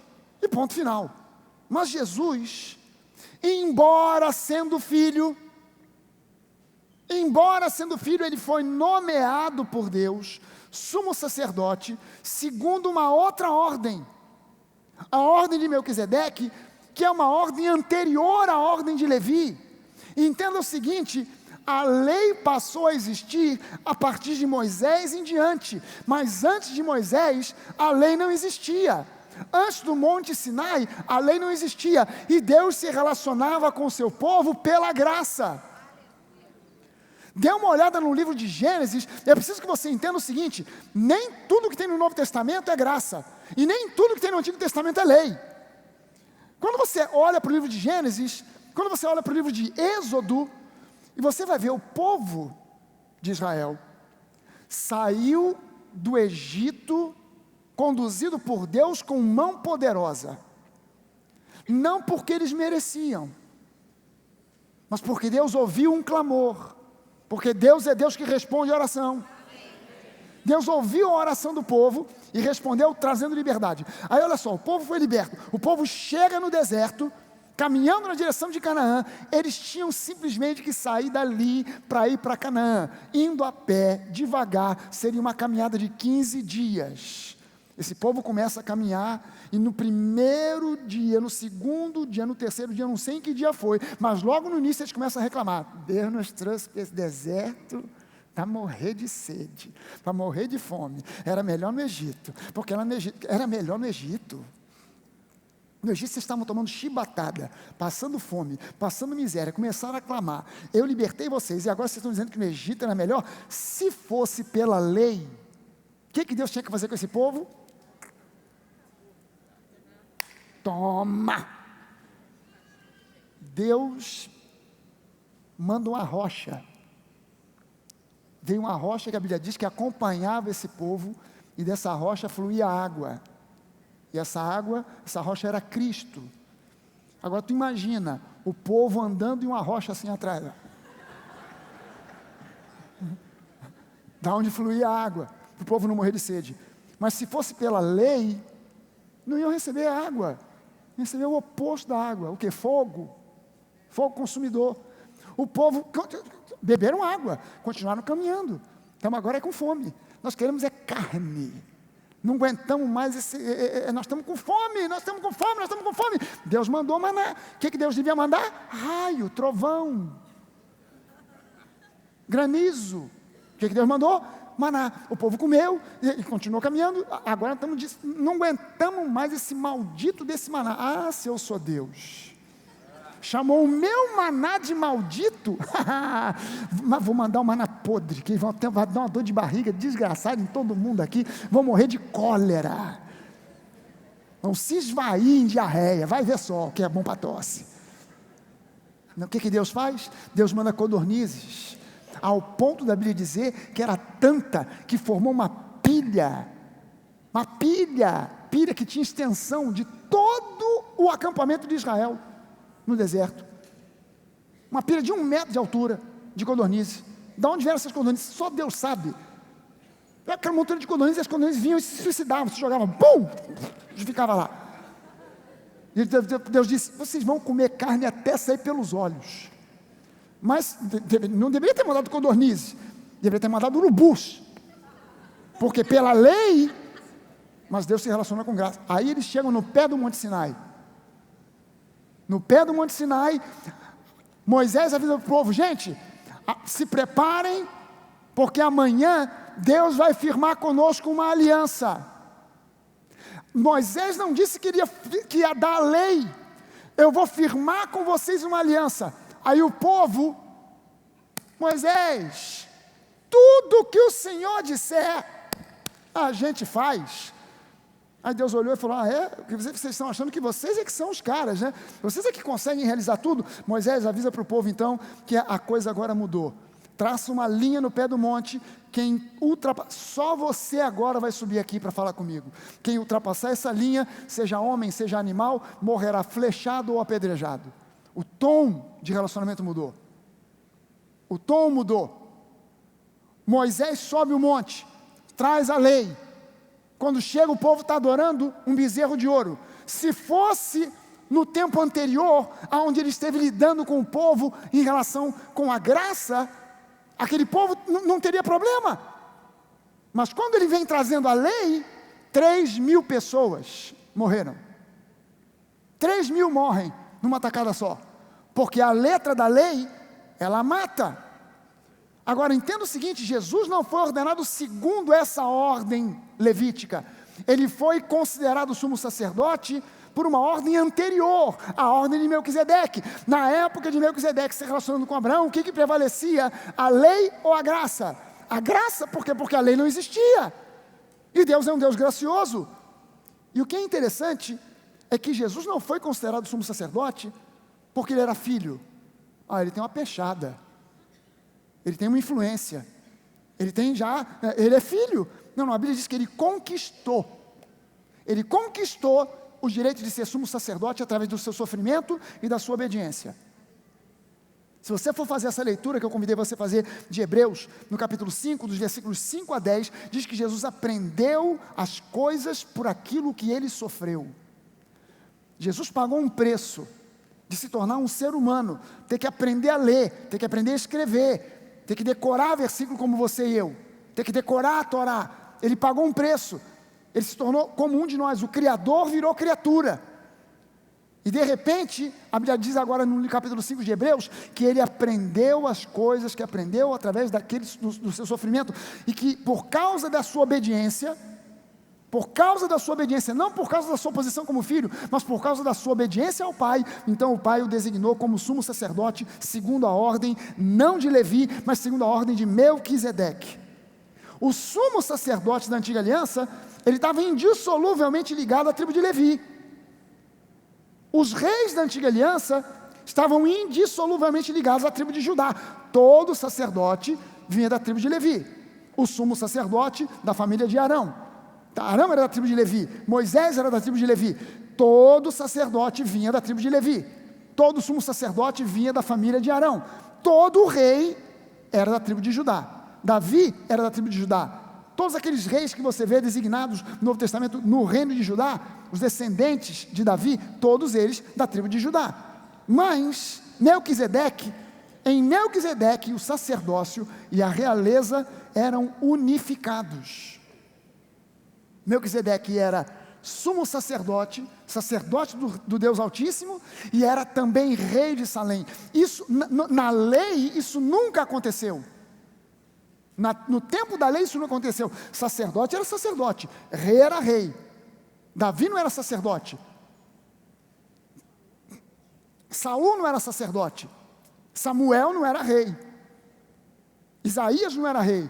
e ponto final. Mas Jesus, embora sendo filho, ele foi nomeado por Deus sumo sacerdote, segundo uma outra ordem, a ordem de Melquisedeque, que é uma ordem anterior à ordem de Levi. E entenda o seguinte: a lei passou a existir a partir de Moisés em diante, mas antes de Moisés, a lei não existia. Antes do Monte Sinai, a lei não existia, e Deus se relacionava com o seu povo pela graça. Dê uma olhada no livro de Gênesis. É preciso que você entenda o seguinte: nem tudo que tem no Novo Testamento é graça, e nem tudo que tem no Antigo Testamento é lei. Quando você olha para o livro de Gênesis, quando você olha para o livro de Êxodo, e você vai ver o povo de Israel saiu do Egito conduzido por Deus com mão poderosa, não porque eles mereciam, mas porque Deus ouviu um clamor, porque Deus é Deus que responde a oração. Deus ouviu a oração do povo e respondeu trazendo liberdade. Aí olha só, o povo foi liberto, o povo chega no deserto, caminhando na direção de Canaã. Eles tinham simplesmente que sair dali para ir para Canaã, indo a pé, devagar. Seria uma caminhada de 15 dias. Esse povo começa a caminhar, e no primeiro dia, no segundo dia, no terceiro dia, não sei em que dia foi, mas logo no início eles começam a reclamar: Deus nos trouxe para esse deserto para morrer de sede, para morrer de fome. Era melhor no Egito, porque era melhor no Egito. No Egito vocês estavam tomando chibatada, passando fome, passando miséria, começaram a clamar: eu libertei vocês, e agora vocês estão dizendo que no Egito era melhor? Se fosse pela lei, o que Deus tinha que fazer com esse povo? Toma! Deus manda uma rocha. Veio uma rocha que a Bíblia diz que acompanhava esse povo, e dessa rocha fluía água. E essa rocha era Cristo. Agora tu imagina o povo andando em uma rocha assim atrás, da onde fluía a água, para o povo não morrer de sede. Mas se fosse pela lei, não iam receber água, receber o oposto da água. O que? Fogo consumidor. O povo beberam água, continuaram caminhando. Então agora é com fome. Nós queremos carne. Não aguentamos mais nós estamos com fome, nós estamos com fome. Deus mandou maná. O que Deus devia mandar? Raio, trovão, granizo. O que Deus mandou? Maná. O povo comeu e continuou caminhando. Agora não aguentamos mais esse maldito desse maná. Ah, se eu sou Deus, chamou o meu maná de maldito, mas vou mandar um maná podre, que vai dar uma dor de barriga desgraçada em todo mundo aqui, vão morrer de cólera, vão se esvair em diarreia, vai ver só o que é bom para tosse. O que Deus faz? Deus manda codornizes, ao ponto da Bíblia dizer que era tanta, que formou uma pilha que tinha extensão de todo o acampamento de Israel, no deserto, uma pilha de 1 metro de altura, de codornizes. De onde vieram essas codornizes? Só Deus sabe. Era aquela montanha de codornizes, e as codornizes vinham e se suicidavam, se jogavam, pum, e ficava lá. E Deus disse: vocês vão comer carne até sair pelos olhos. Mas não deveria ter mandado codornizes, deveria ter mandado urubus, porque pela lei, mas Deus se relaciona com graça. Aí eles chegam no pé do Monte Sinai. No pé do Monte Sinai, Moisés avisa o povo: gente, se preparem, porque amanhã Deus vai firmar conosco uma aliança. Moisés não disse que ia dar a lei. Eu vou firmar com vocês uma aliança. Aí o povo: Moisés, tudo que o Senhor disser, a gente faz. Aí Deus olhou e falou: vocês estão achando que vocês é que são os caras, né? Vocês é que conseguem realizar tudo? Moisés avisa para o povo então que a coisa agora mudou. Traça uma linha no pé do monte. Quem ultrapassar, só você agora vai subir aqui para falar comigo. Quem ultrapassar essa linha, seja homem, seja animal, morrerá flechado ou apedrejado. O tom de relacionamento mudou. O tom mudou. Moisés sobe o monte, traz a lei. Quando chega, o povo está adorando um bezerro de ouro. Se fosse no tempo anterior, onde ele esteve lidando com o povo em relação com a graça, aquele povo não teria problema. Mas quando ele vem trazendo a lei, 3.000 pessoas morreram. 3.000 morrem numa tacada só, porque a letra da lei, ela mata. Agora entenda o seguinte: Jesus não foi ordenado segundo essa ordem levítica. Ele foi considerado sumo sacerdote por uma ordem anterior, a ordem de Melquisedeque. Na época de Melquisedeque, se relacionando com Abraão, o que prevalecia? A lei ou a graça? A graça, por quê? Porque a lei não existia. E Deus é um Deus gracioso. E o que é interessante é que Jesus não foi considerado sumo sacerdote porque ele era filho. Ele tem uma pechada. Ele tem uma influência. Ele é filho. Não, a Bíblia diz que ele conquistou. Ele conquistou o direito de ser sumo sacerdote através do seu sofrimento e da sua obediência. Se você for fazer essa leitura que eu convidei você a fazer de Hebreus, no capítulo 5, dos versículos 5 a 10, diz que Jesus aprendeu as coisas por aquilo que ele sofreu. Jesus pagou um preço de se tornar um ser humano, ter que aprender a ler, ter que aprender a escrever, ter que decorar versículo como você e eu, ter que decorar a Torá. Ele pagou um preço, ele se tornou como um de nós, o Criador virou criatura. E de repente, a Bíblia diz agora no capítulo 5 de Hebreus, que ele aprendeu as coisas que aprendeu através do seu sofrimento, e que por causa da sua obediência, não por causa da sua posição como filho, mas por causa da sua obediência ao Pai, então o Pai o designou como sumo sacerdote, segundo a ordem, não de Levi, mas segundo a ordem de Melquisedeque. O sumo sacerdote da antiga aliança, ele estava indissoluvelmente ligado à tribo de Levi. Os reis da antiga aliança estavam indissoluvelmente ligados à tribo de Judá. Todo sacerdote vinha da tribo de Levi. O sumo sacerdote da família de Arão. Arão era da tribo de Levi. Moisés era da tribo de Levi. Todo sacerdote vinha da tribo de Levi. Todo sumo sacerdote vinha da família de Arão. Todo rei era da tribo de Judá. Davi era da tribo de Judá. Todos aqueles reis que você vê designados no Novo Testamento no reino de Judá, os descendentes de Davi, todos eles da tribo de Judá. Mas em Melquisedeque o sacerdócio e a realeza eram unificados. Melquisedeque era sumo sacerdote, sacerdote do Deus Altíssimo, e era também rei de Salém. Isso, na lei, isso nunca aconteceu. No tempo da lei isso não aconteceu. Sacerdote era sacerdote, rei era rei. Davi não era sacerdote, Saul não era sacerdote, Samuel não era rei, Isaías não era rei.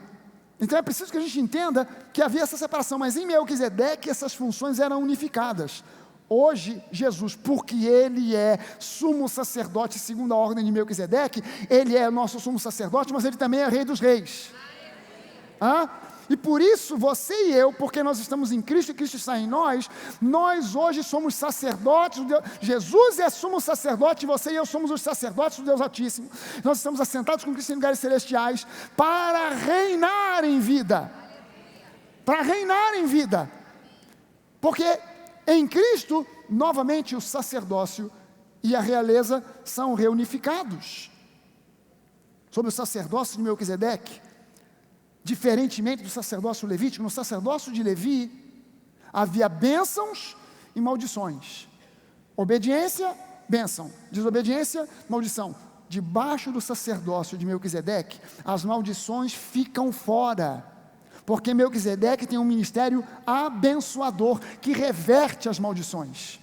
Então é preciso que a gente entenda que havia essa separação, mas em Melquisedeque essas funções eram unificadas. Hoje, Jesus, porque Ele é sumo sacerdote segundo a ordem de Melquisedeque, Ele é nosso sumo sacerdote, mas Ele também é rei dos reis. E por isso, você e eu, porque nós estamos em Cristo e Cristo está em nós hoje somos sacerdotes, Jesus é sumo sacerdote, você e eu somos os sacerdotes do Deus Altíssimo. Nós estamos assentados com Cristo em lugares celestiais para reinar em vida. Para reinar em vida. Porque em Cristo, novamente, o sacerdócio e a realeza são reunificados. Sobre o sacerdócio de Melquisedeque, diferentemente do sacerdócio levítico, no sacerdócio de Levi, havia bênçãos e maldições. Obediência, bênção. Desobediência, maldição. Debaixo do sacerdócio de Melquisedeque, as maldições ficam fora. Porque Melquisedeque tem um ministério abençoador, que reverte as maldições.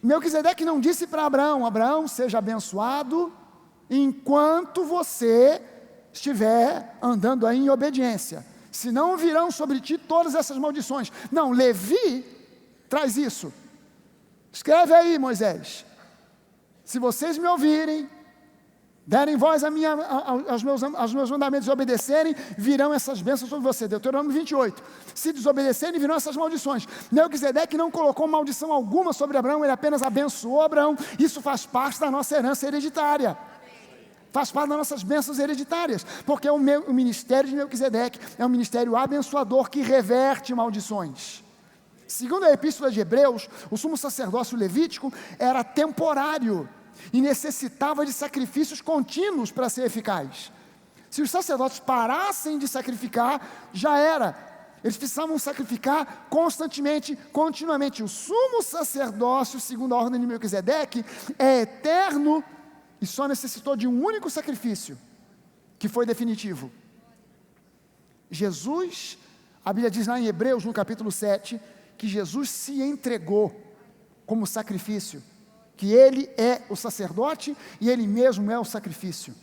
Melquisedeque não disse para Abraão: Abraão, seja abençoado enquanto você estiver andando aí em obediência, senão virão sobre ti todas essas maldições. Não, Levi traz isso. Escreve aí, Moisés: se vocês me ouvirem, derem voz aos meus mandamentos e obedecerem, virão essas bênçãos sobre você. Deuteronômio 28. Se desobedecerem, virão essas maldições. Melquisedeque não colocou maldição alguma sobre Abraão, ele apenas abençoou Abraão. Isso faz parte da nossa herança hereditária. Faz parte das nossas bênçãos hereditárias, porque o ministério de Melquisedeque é um ministério abençoador que reverte maldições. Segundo a epístola de Hebreus, o sumo sacerdócio levítico era temporário e necessitava de sacrifícios contínuos para ser eficaz. Se os sacerdotes parassem de sacrificar, já era. Eles precisavam sacrificar constantemente, continuamente. O sumo sacerdócio, segundo a ordem de Melquisedeque, é eterno e só necessitou de um único sacrifício, que foi definitivo. Jesus, a Bíblia diz lá em Hebreus, no capítulo 7, que Jesus se entregou como sacrifício, que Ele é o sacerdote e Ele mesmo é o sacrifício.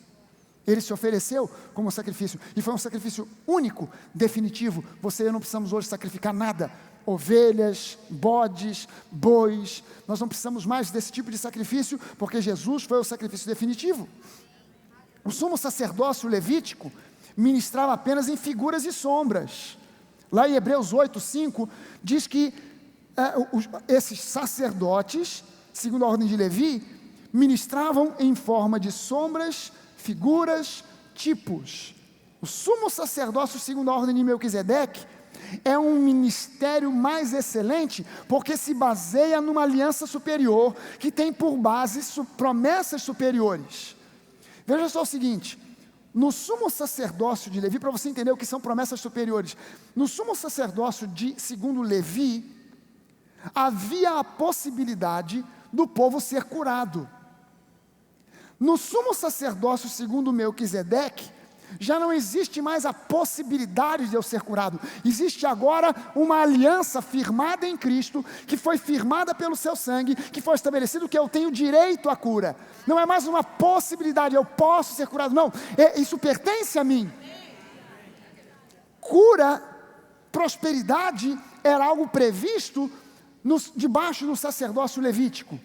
Ele se ofereceu como sacrifício, e foi um sacrifício único, definitivo. Você e eu não precisamos hoje sacrificar nada. Ovelhas, bodes, bois, nós não precisamos mais desse tipo de sacrifício, porque Jesus foi o sacrifício definitivo. O sumo sacerdócio levítico ministrava apenas em figuras e sombras. Lá em Hebreus 8:5 diz que esses sacerdotes, segundo a ordem de Levi, ministravam em forma de sombras, figuras, tipos. O sumo sacerdócio, segundo a ordem de Melquisedeque, é um ministério mais excelente, porque se baseia numa aliança superior, que tem por base promessas superiores. Veja só o seguinte: no sumo sacerdócio de Levi, para você entender o que são promessas superiores, no sumo sacerdócio segundo Levi, havia a possibilidade do povo ser curado. No sumo sacerdócio segundo Melquisedeque, já não existe mais a possibilidade de eu ser curado. Existe agora uma aliança firmada em Cristo, que foi firmada pelo seu sangue, que foi estabelecido que eu tenho direito à cura. Não é mais uma possibilidade, eu posso ser curado. Não, isso pertence a mim. Cura, prosperidade, era algo previsto debaixo do sacerdócio levítico.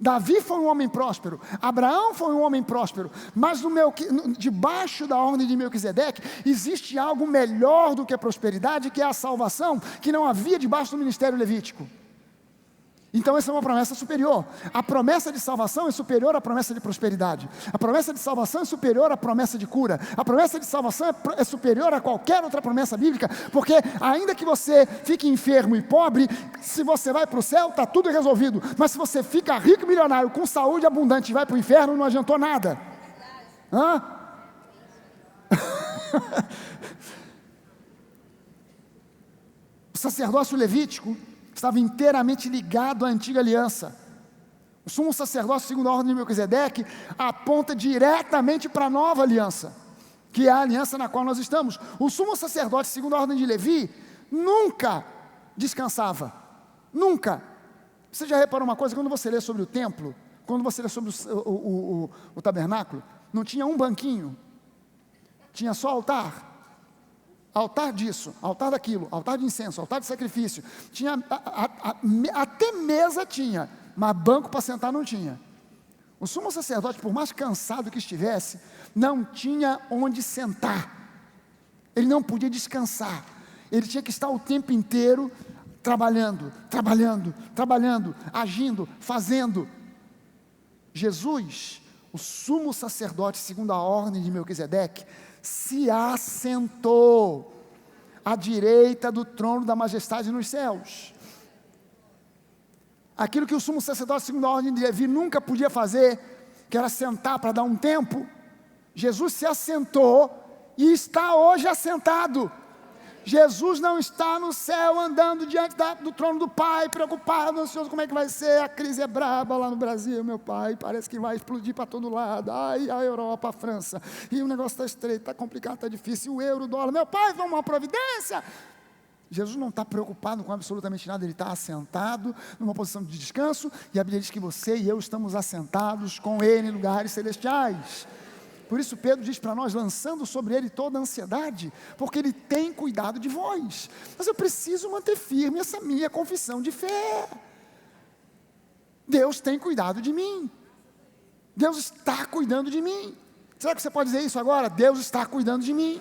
Davi foi um homem próspero, Abraão foi um homem próspero, mas debaixo da ordem de Melquisedeque existe algo melhor do que a prosperidade, que é a salvação, que não havia debaixo do ministério levítico. Então essa é uma promessa superior. A promessa de salvação é superior à promessa de prosperidade. A promessa de salvação é superior à promessa de cura. A promessa de salvação é superior a qualquer outra promessa bíblica, porque ainda que você fique enfermo e pobre, se você vai para o céu, está tudo resolvido. Mas se você fica rico e milionário, com saúde abundante e vai para o inferno, não adiantou nada. Hã? O sacerdócio levítico estava inteiramente ligado à antiga aliança. O sumo sacerdócio, segundo a ordem de Melquisedeque, aponta diretamente para a nova aliança, que é a aliança na qual nós estamos. O sumo sacerdote, segundo a ordem de Levi, nunca descansava, nunca. Você já reparou uma coisa? Quando você lê sobre o templo, quando você lê sobre o tabernáculo, não tinha um banquinho, tinha só altar. Altar disso, altar daquilo, altar de incenso, altar de sacrifício. Tinha, até mesa tinha, mas banco para sentar não tinha. O sumo sacerdote, por mais cansado que estivesse, não tinha onde sentar. Ele não podia descansar. Ele tinha que estar o tempo inteiro trabalhando, agindo, fazendo. Jesus, o sumo sacerdote, segundo a ordem de Melquisedeque, se assentou à direita do trono da majestade nos céus. Aquilo que o sumo sacerdote, segundo a ordem de Levi, nunca podia fazer, que era sentar para dar um tempo, Jesus se assentou e está hoje assentado. Jesus não está no céu andando diante do trono do Pai, preocupado, ansioso como é que vai ser, a crise é braba lá no Brasil, meu pai, parece que vai explodir para todo lado, ai, a Europa, a França, e o negócio está estreito, está complicado, está difícil, o euro, o dólar, meu pai, vamos uma providência. Jesus não está preocupado com absolutamente nada, ele está assentado numa posição de descanso, e a Bíblia diz que você e eu estamos assentados com ele em lugares celestiais. Por isso Pedro diz para nós, lançando sobre ele toda a ansiedade, porque ele tem cuidado de vós. Mas eu preciso manter firme essa minha confissão de fé. Deus tem cuidado de mim. Deus está cuidando de mim. Será que você pode dizer isso agora? Deus está cuidando de mim.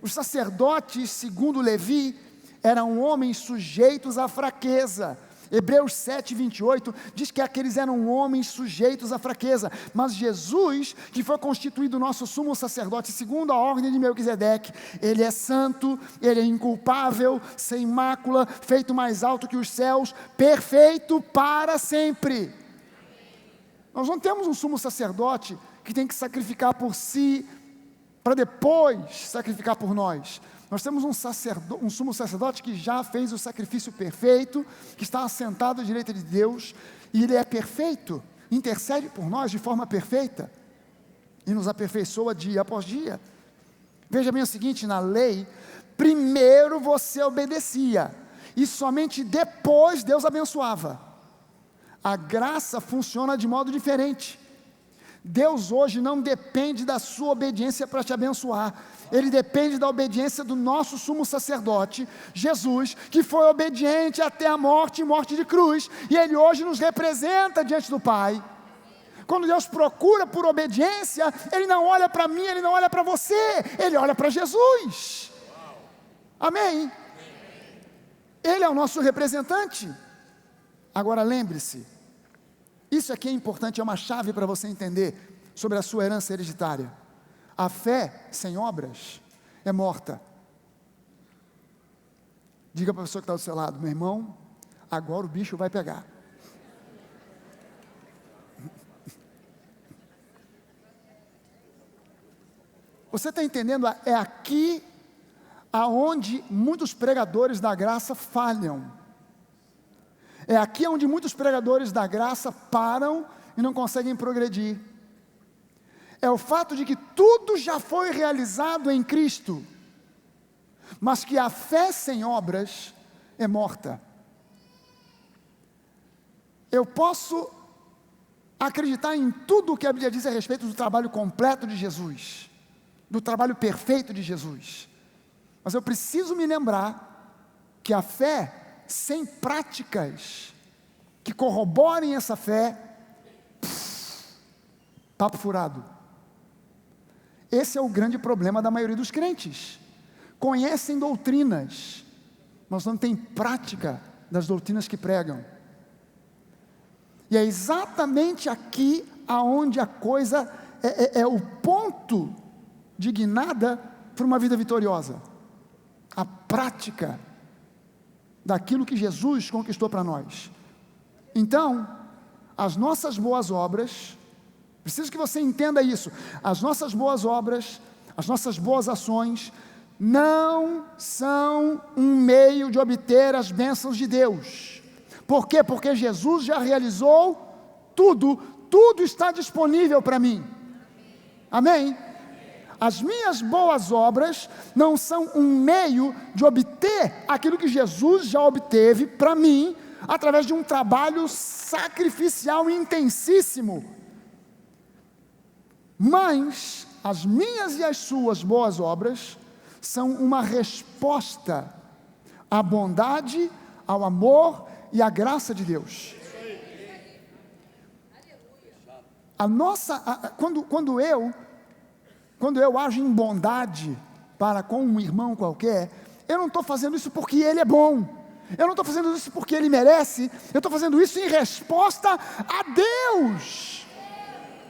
Os sacerdotes, segundo Levi, eram homens sujeitos à fraqueza. Hebreus 7, 28, diz que aqueles eram homens sujeitos à fraqueza, mas Jesus, que foi constituído nosso sumo sacerdote, segundo a ordem de Melquisedeque, ele é santo, ele é inculpável, sem mácula, feito mais alto que os céus, perfeito para sempre. Nós não temos um sumo sacerdote que tem que sacrificar por si, para depois sacrificar por nós. Nós temos um sumo sacerdote que já fez o sacrifício perfeito, que está assentado à direita de Deus, e ele é perfeito, intercede por nós de forma perfeita, e nos aperfeiçoa dia após dia. Veja bem o seguinte, na lei, primeiro você obedecia, e somente depois Deus abençoava. A graça funciona de modo diferente. Deus hoje não depende da sua obediência para te abençoar, Ele depende da obediência do nosso sumo sacerdote, Jesus, que foi obediente até a morte e morte de cruz, e Ele hoje nos representa diante do Pai. Quando Deus procura por obediência, Ele não olha para mim, Ele não olha para você, Ele olha para Jesus. Amém? Ele é o nosso representante. Agora lembre-se, isso aqui é importante, é uma chave para você entender sobre a sua herança hereditária. A fé sem obras é morta. Diga para a pessoa que está do seu lado, meu irmão, agora o bicho vai pegar. Você está entendendo? É aqui aonde muitos pregadores da graça falham. É aqui onde muitos pregadores da graça param e não conseguem progredir. É o fato de que tudo já foi realizado em Cristo, mas que a fé sem obras é morta. Eu posso acreditar em tudo o que a Bíblia diz a respeito do trabalho completo de Jesus, do trabalho perfeito de Jesus, mas eu preciso me lembrar que a fé sem práticas que corroborem essa fé, papo furado. Esse é o grande problema da maioria dos crentes. Conhecem doutrinas, mas não tem prática das doutrinas que pregam. E é exatamente aqui aonde a coisa é o ponto de guinada para uma vida vitoriosa. A prática daquilo que Jesus conquistou para nós. Então, as nossas boas obras, preciso que você entenda isso, as nossas boas obras, as nossas boas ações, não são um meio de obter as bênçãos de Deus. Por quê? Porque Jesus já realizou tudo, tudo está disponível para mim. Amém? As minhas boas obras não são um meio de obter aquilo que Jesus já obteve para mim, através de um trabalho sacrificial intensíssimo. Mas as minhas e as suas boas obras são uma resposta à bondade, ao amor e à graça de Deus. Quando eu ajo em bondade para com um irmão qualquer, eu não estou fazendo isso porque ele é bom, eu não estou fazendo isso porque ele merece, eu estou fazendo isso em resposta a Deus,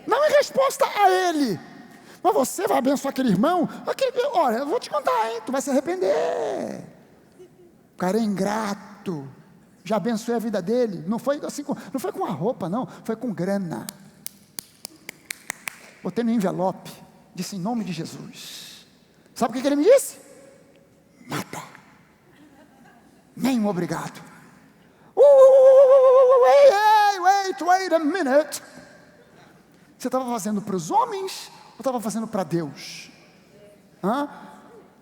não em resposta a ele. Mas você vai abençoar aquele irmão? Olha, eu vou te contar, hein? Tu vai se arrepender. O cara é ingrato, já abençoei a vida dele, não foi assim, não foi com a roupa não, foi com grana. Botei no envelope, disse em nome de Jesus. Sabe o que ele me disse? Nada, nem um obrigado. Wait a minute. Você estava fazendo para os homens ou estava fazendo para Deus?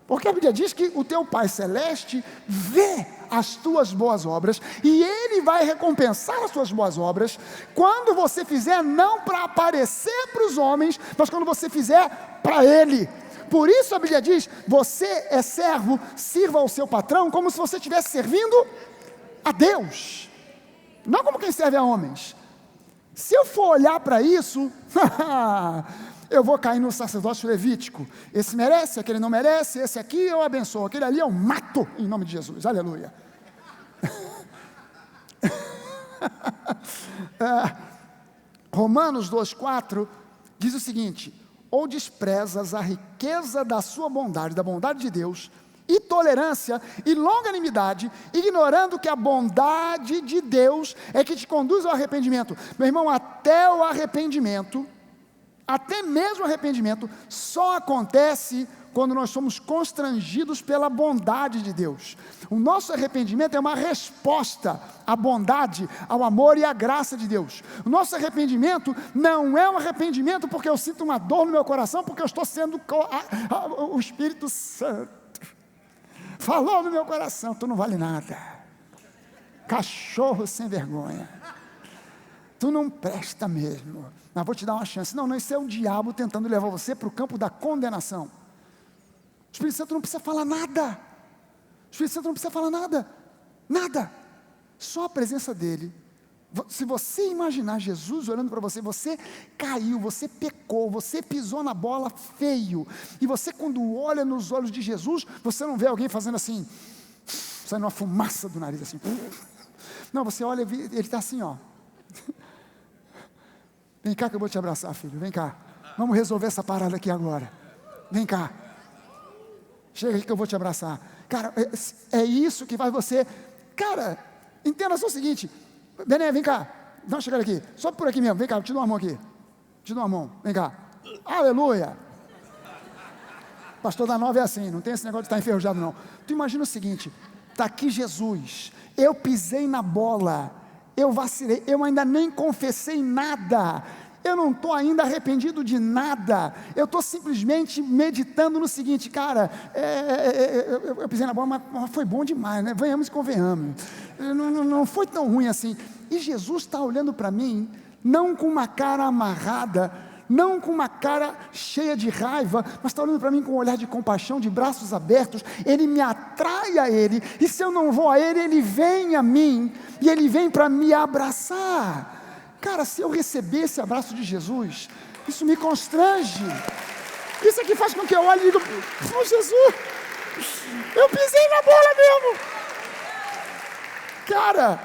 Porque a Bíblia diz que o teu Pai Celeste vê as tuas boas obras e Ele vai recompensar as tuas boas obras quando você fizer não para aparecer para os homens, mas quando você fizer para Ele. Por isso a Bíblia diz, você é servo, sirva ao seu patrão como se você estivesse servindo a Deus, não como quem serve a homens. Se eu for olhar para isso, eu vou cair no sacerdócio levítico. Esse merece, aquele não merece, esse aqui eu abençoo, aquele ali eu mato, em nome de Jesus, aleluia. Romanos 2,4 diz o seguinte: ou desprezas a riqueza da sua bondade, da bondade de Deus, e tolerância e longanimidade, ignorando que a bondade de Deus é que te conduz ao arrependimento. Meu irmão, até o arrependimento, até mesmo o arrependimento, só acontece quando nós somos constrangidos pela bondade de Deus. O nosso arrependimento é uma resposta à bondade, ao amor e à graça de Deus. O nosso arrependimento não é um arrependimento porque eu sinto uma dor no meu coração, porque eu estou sendo o Espírito Santo falou no meu coração, tu não vale nada, cachorro sem vergonha, tu não presta mesmo, mas vou te dar uma chance. Não, isso é o diabo tentando levar você para o campo da condenação. O Espírito Santo não precisa falar nada, o Espírito Santo não precisa falar nada, nada, só a presença dele. Se você imaginar Jesus olhando para você, você caiu, você pecou, você pisou na bola feio, e você quando olha nos olhos de Jesus, você não vê alguém fazendo assim, saindo uma fumaça do nariz assim, não, você olha, ele está assim, ó, vem cá que eu vou te abraçar, filho, vem cá, vamos resolver essa parada aqui agora, vem cá, chega aqui que eu vou te abraçar. Cara, é isso que faz você, cara, entenda só o seguinte, Bené, vem cá, dá uma chegada aqui, sobe por aqui mesmo, vem cá, eu te dou uma mão aqui, te dou uma mão, vem cá, aleluia. Pastor da Nova é assim, não tem esse negócio de estar enferrujado não. Tu imagina o seguinte, está aqui Jesus, eu pisei na bola, eu vacilei, eu ainda nem confessei nada, eu não estou ainda arrependido de nada, eu estou simplesmente meditando no seguinte, cara, eu pisei na bola, mas foi bom demais, né? Venhamos e convenhamos, não foi tão ruim assim, e Jesus está olhando para mim, não com uma cara amarrada, não com uma cara cheia de raiva, mas está olhando para mim com um olhar de compaixão, de braços abertos. Ele me atrai a Ele, e se eu não vou a Ele, Ele vem a mim, e Ele vem para me abraçar. Cara, se eu receber esse abraço de Jesus, isso me constrange, isso é que faz com que eu olhe e diga, oh Jesus, eu pisei na bola mesmo, Cara,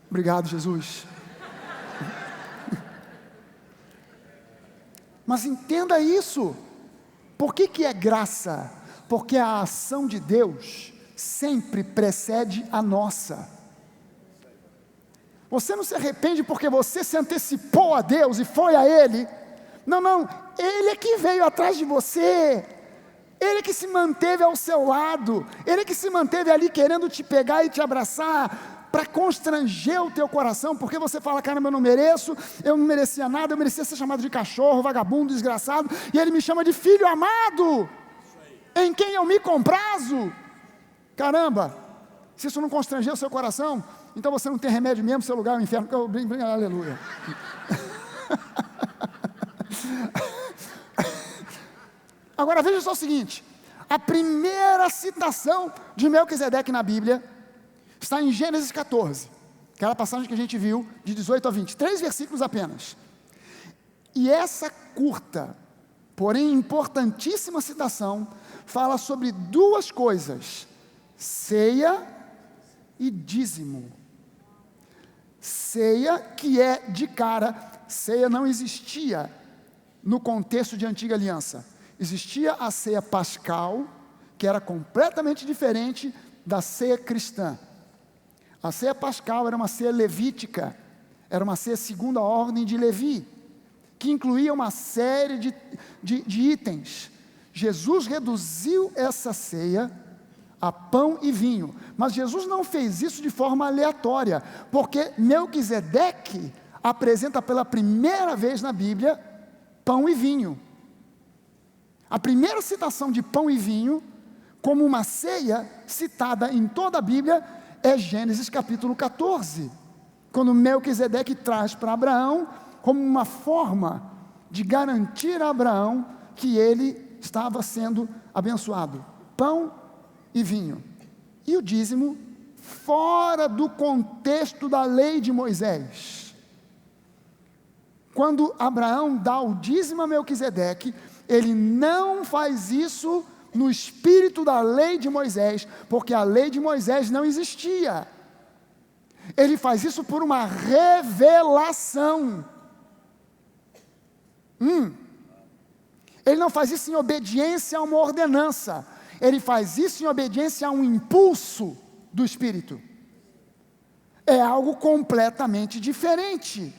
obrigado, Jesus. Mas entenda isso. Por que é graça? Porque a ação de Deus sempre precede a nossa. Você não se arrepende porque você se antecipou a Deus e foi a Ele. Não, Ele é que veio atrás de você. Ele que se manteve ao seu lado. Ele que se manteve ali querendo te pegar e te abraçar, para constranger o teu coração, porque você fala, caramba, eu não mereço, eu não merecia nada, eu merecia ser chamado de cachorro, vagabundo, desgraçado, e Ele me chama de filho amado, em quem eu me comprazo. Caramba, se isso não constranger o seu coração, então você não tem remédio mesmo, seu lugar é o inferno. Aleluia. Agora veja só o seguinte, a primeira citação de Melquisedeque na Bíblia está em Gênesis 14, aquela passagem que a gente viu, de 18 a 20, 3 versículos apenas. E essa curta, porém importantíssima citação, fala sobre duas coisas: ceia e dízimo. Ceia, que é de cara, ceia não existia no contexto de antiga aliança. Existia a ceia pascal, que era completamente diferente da ceia cristã. A ceia pascal era uma ceia levítica, era uma ceia segundo a ordem de Levi, que incluía uma série de itens. Jesus reduziu essa ceia a pão e vinho, mas Jesus não fez isso de forma aleatória, porque Melquisedeque apresenta pela primeira vez na Bíblia pão e vinho. A primeira citação de pão e vinho, como uma ceia citada em toda a Bíblia, é Gênesis capítulo 14, quando Melquisedeque traz para Abraão, como uma forma de garantir a Abraão que ele estava sendo abençoado, pão e vinho. E o dízimo, fora do contexto da lei de Moisés. Quando Abraão dá o dízimo a Melquisedeque, ele não faz isso no espírito da lei de Moisés, porque a lei de Moisés não existia. Ele faz isso por uma revelação. Ele não faz isso em obediência a uma ordenança, ele faz isso em obediência a um impulso do Espírito. É algo completamente diferente.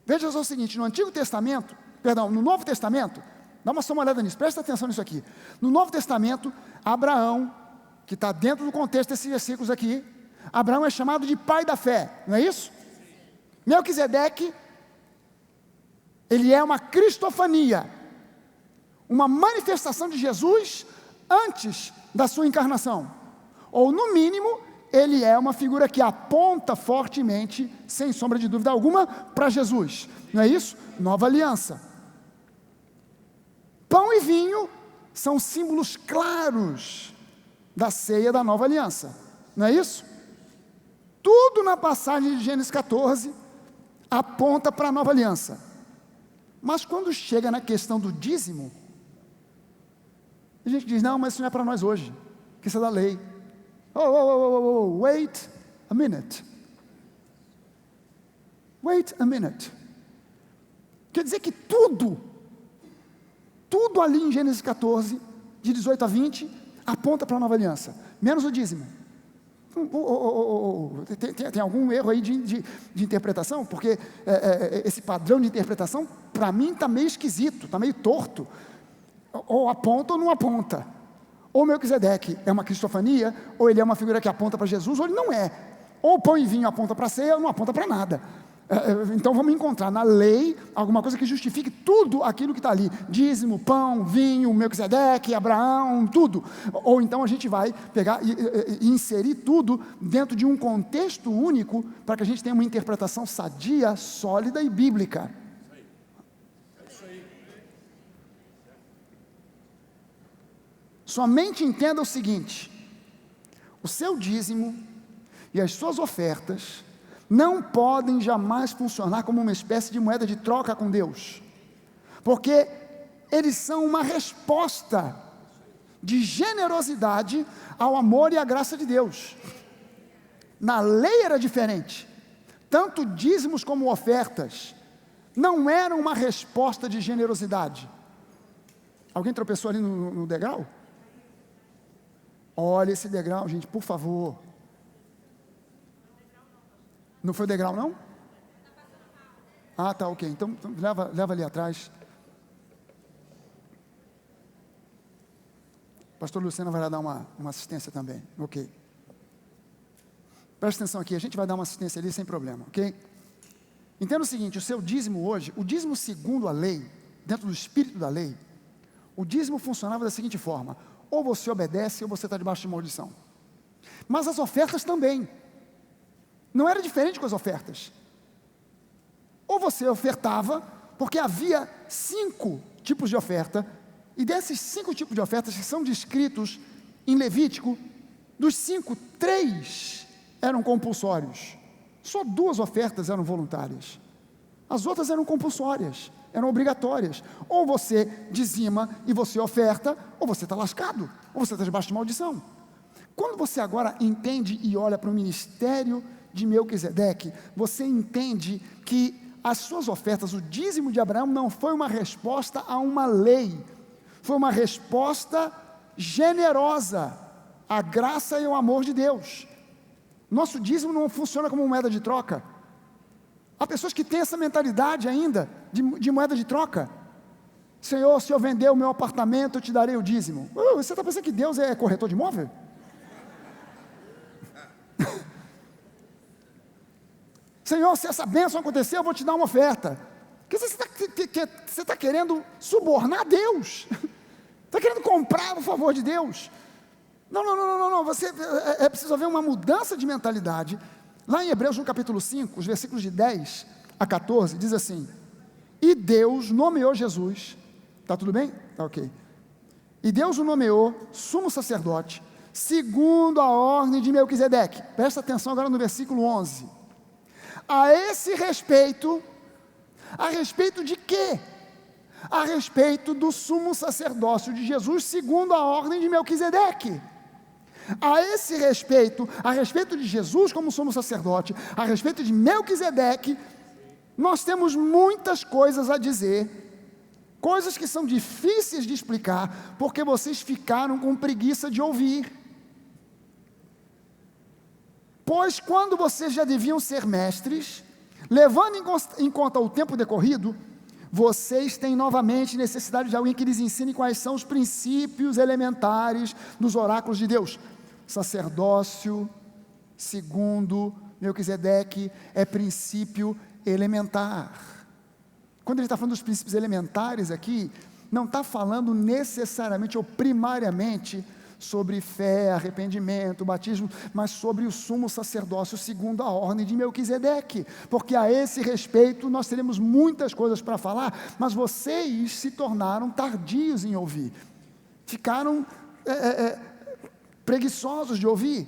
Veja só o seguinte, no Novo Testamento, dá uma olhada nisso, presta atenção nisso aqui. No Novo Testamento, Abraão, que está dentro do contexto desses versículos aqui, Abraão é chamado de pai da fé, não é isso? Melquisedeque, ele é uma cristofania, uma manifestação de Jesus antes da sua encarnação, ou no mínimo, ele é uma figura que aponta fortemente, sem sombra de dúvida alguma, para Jesus, não é isso? Nova aliança. Pão e vinho são símbolos claros da ceia da nova aliança, não é isso? Tudo na passagem de Gênesis 14 aponta para a nova aliança. Mas quando chega na questão do dízimo, a gente diz, não, mas isso não é para nós hoje, que isso é da lei. Wait a minute. Wait a minute. Quer dizer que tudo ali em Gênesis 14, de 18 a 20, aponta para a nova aliança, menos o dízimo. Tem algum erro aí de interpretação? Porque esse padrão de interpretação, para mim, está meio esquisito, está meio torto. Ou aponta ou não aponta. Ou Melquisedeque é uma cristofania, ou ele é uma figura que aponta para Jesus, ou ele não é. Ou pão e vinho aponta para a ceia, ou não aponta para nada. Então vamos encontrar na lei alguma coisa que justifique tudo aquilo que está ali: dízimo, pão, vinho, Melquisedeque, Abraão, tudo. Ou então a gente vai pegar e inserir tudo dentro de um contexto único, para que a gente tenha uma interpretação sadia, sólida e bíblica. Somente entenda o seguinte: o seu dízimo e as suas ofertas não podem jamais funcionar como uma espécie de moeda de troca com Deus, porque eles são uma resposta de generosidade ao amor e à graça de Deus. Na lei era diferente. Tanto dízimos como ofertas não eram uma resposta de generosidade. Alguém tropeçou ali no degrau? Olha esse degrau, gente, por favor. Não foi o degrau, não? Ah, tá, ok. Então leva ali atrás. Pastor Luciano vai lá dar uma assistência também. Ok. Presta atenção aqui, a gente vai dar uma assistência ali sem problema, ok? Entenda o seguinte, o seu dízimo hoje, o dízimo segundo a lei, dentro do espírito da lei, o dízimo funcionava da seguinte forma: ou você obedece ou você está debaixo de maldição. Mas as ofertas também. Não era diferente com as ofertas. Ou você ofertava, porque havia 5 tipos de oferta, e desses 5 tipos de ofertas que são descritos em Levítico, dos 5, 3 eram compulsórios. Só 2 ofertas eram voluntárias. As outras eram compulsórias, eram obrigatórias. Ou você dizima e você oferta, ou você está lascado, ou você está debaixo de maldição. Quando você agora entende e olha para o ministério de Melquisedeque, você entende que as suas ofertas, o dízimo de Abraão não foi uma resposta a uma lei, foi uma resposta generosa à graça e ao amor de Deus. Nosso dízimo não funciona como moeda de troca. Há pessoas que têm essa mentalidade ainda de moeda de troca. Senhor, se eu vender o meu apartamento, eu te darei o dízimo. Você está pensando que Deus é corretor de imóvel? Senhor, se essa bênção acontecer, eu vou te dar uma oferta. Porque você está querendo subornar Deus. Está querendo comprar o favor de Deus. Não. Você, é preciso haver uma mudança de mentalidade. Lá em Hebreus, no capítulo 5, os versículos de 10 a 14, diz assim: e Deus nomeou Jesus. Está tudo bem? Tá ok. E Deus o nomeou sumo sacerdote, segundo a ordem de Melquisedeque. Presta atenção agora no versículo 11. A esse respeito, a respeito de quê? A respeito do sumo sacerdócio de Jesus, segundo a ordem de Melquisedeque. A esse respeito, a respeito de Jesus como sumo sacerdote, a respeito de Melquisedeque, nós temos muitas coisas a dizer, coisas que são difíceis de explicar, porque vocês ficaram com preguiça de ouvir. Pois quando vocês já deviam ser mestres, levando em conta o tempo decorrido, vocês têm novamente necessidade de alguém que lhes ensine quais são os princípios elementares dos oráculos de Deus. Sacerdócio, segundo Melquisedeque, é princípio elementar. Quando ele está falando dos princípios elementares aqui, não está falando necessariamente ou primariamente sobre fé, arrependimento, batismo, mas sobre o sumo sacerdócio segundo a ordem de Melquisedeque, porque a esse respeito nós teremos muitas coisas para falar, mas vocês se tornaram tardios em ouvir, ficaram preguiçosos de ouvir,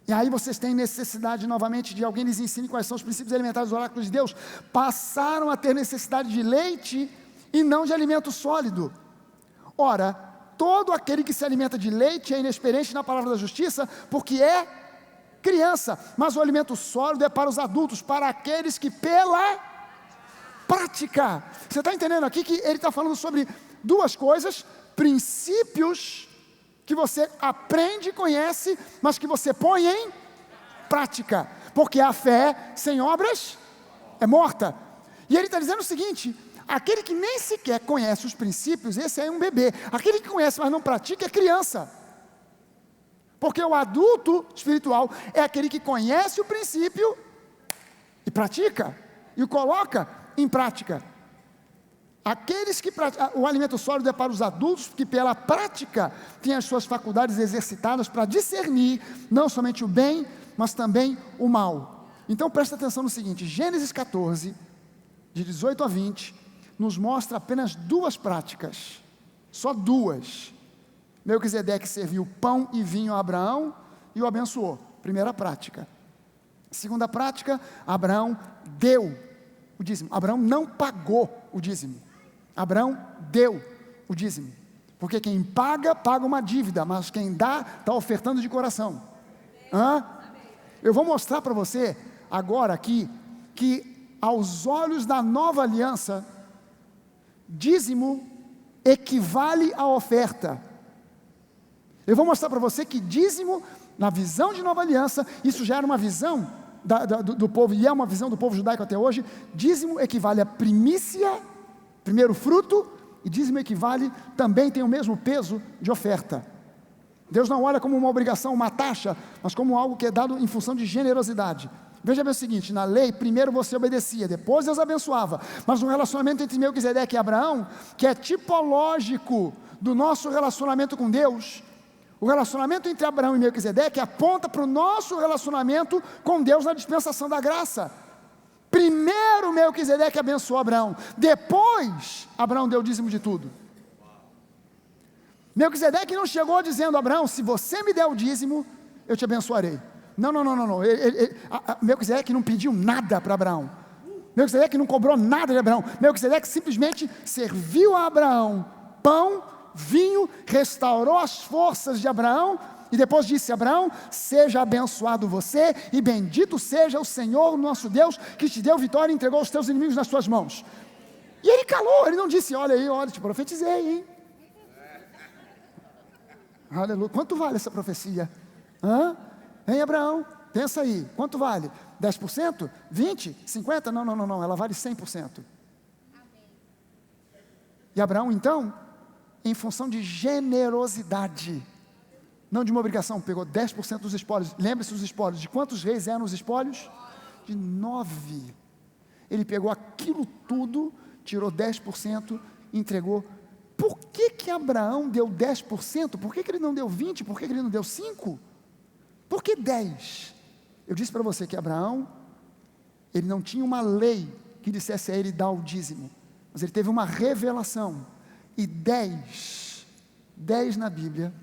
e aí vocês têm necessidade novamente de alguém lhes ensine quais são os princípios elementares dos oráculos de Deus, passaram a ter necessidade de leite e não de alimento sólido. Ora, todo aquele que se alimenta de leite é inexperiente na palavra da justiça, porque é criança, mas o alimento sólido é para os adultos, para aqueles que pela prática. Você está entendendo aqui que ele está falando sobre 2 coisas, princípios que você aprende e conhece, mas que você põe em prática, porque a fé sem obras é morta. E ele está dizendo o seguinte: aquele que nem sequer conhece os princípios, esse é um bebê. Aquele que conhece, mas não pratica, é criança. Porque o adulto espiritual é aquele que conhece o princípio e pratica, e o coloca em prática. Aqueles que o alimento sólido é para os adultos, que pela prática têm as suas faculdades exercitadas para discernir não somente o bem, mas também o mal. Então presta atenção no seguinte: Gênesis 14, de 18 a 20, nos mostra apenas 2 práticas, só 2. Melquisedeque serviu pão e vinho a Abraão e o abençoou, primeira prática. Segunda prática, Abraão deu o dízimo. Abraão não pagou o dízimo, Abraão deu o dízimo, porque quem paga, paga uma dívida, mas quem dá, está ofertando de coração. Eu vou mostrar para você agora aqui, que aos olhos da nova aliança, dízimo equivale à oferta. Eu vou mostrar para você que dízimo, na visão de nova aliança, isso já era uma visão do povo, e é uma visão do povo judaico até hoje. Dízimo equivale a primícia, primeiro fruto, e dízimo equivale, também tem o mesmo peso de oferta. Deus não olha como uma obrigação, uma taxa, mas como algo que é dado em função de generosidade. Veja bem o seguinte, na lei, primeiro você obedecia, depois Deus abençoava, mas no relacionamento entre Melquisedeque e Abraão, que é tipológico do nosso relacionamento com Deus, o relacionamento entre Abraão e Melquisedeque aponta para o nosso relacionamento com Deus na dispensação da graça. Primeiro Melquisedeque abençoou Abraão, depois Abraão deu o dízimo de tudo. Melquisedeque não chegou dizendo: Abraão, se você me der o dízimo, eu te abençoarei. Não. Melquisedeque não pediu nada para Abraão. Melquisedeque não cobrou nada de Abraão. Melquisedeque simplesmente serviu a Abraão pão, vinho, restaurou as forças de Abraão, e depois disse: Abraão, seja abençoado você, e bendito seja o Senhor nosso Deus, que te deu vitória e entregou os teus inimigos nas tuas mãos. E ele calou, ele não disse: olha aí, olha, te profetizei, hein? Aleluia. Quanto vale essa profecia? Hein, Abraão? Pensa aí, quanto vale? 10%? 20%? 50%? Não, ela vale 100%. E Abraão então, em função de generosidade, não de uma obrigação, pegou 10% dos espólios. Lembre-se dos espólios, de quantos reis eram os espólios? De 9. Ele pegou aquilo tudo, tirou 10%, entregou. Por que Abraão deu 10%? Por que ele não deu 20%? Por que ele não deu 5%? Por que 10%? Eu disse para você que Abraão, ele não tinha uma lei que dissesse a ele dar o dízimo, mas ele teve uma revelação. E 10 na Bíblia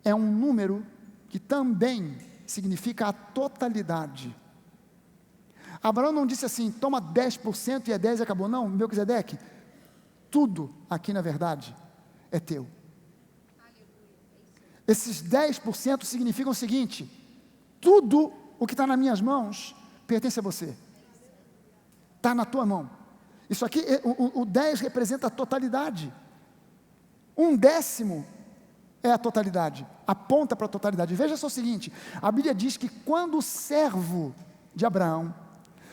é um número que também significa a totalidade. Abraão não disse assim: toma 10% e é 10% e acabou. Não, Melquisedeque, tudo aqui na verdade é teu. Esses 10% significam o seguinte: tudo o que está nas minhas mãos pertence a você, está na tua mão. Isso aqui, o 10 representa a totalidade. 1/10 é a totalidade, aponta para a totalidade. Veja só o seguinte, a Bíblia diz que quando o servo de Abraão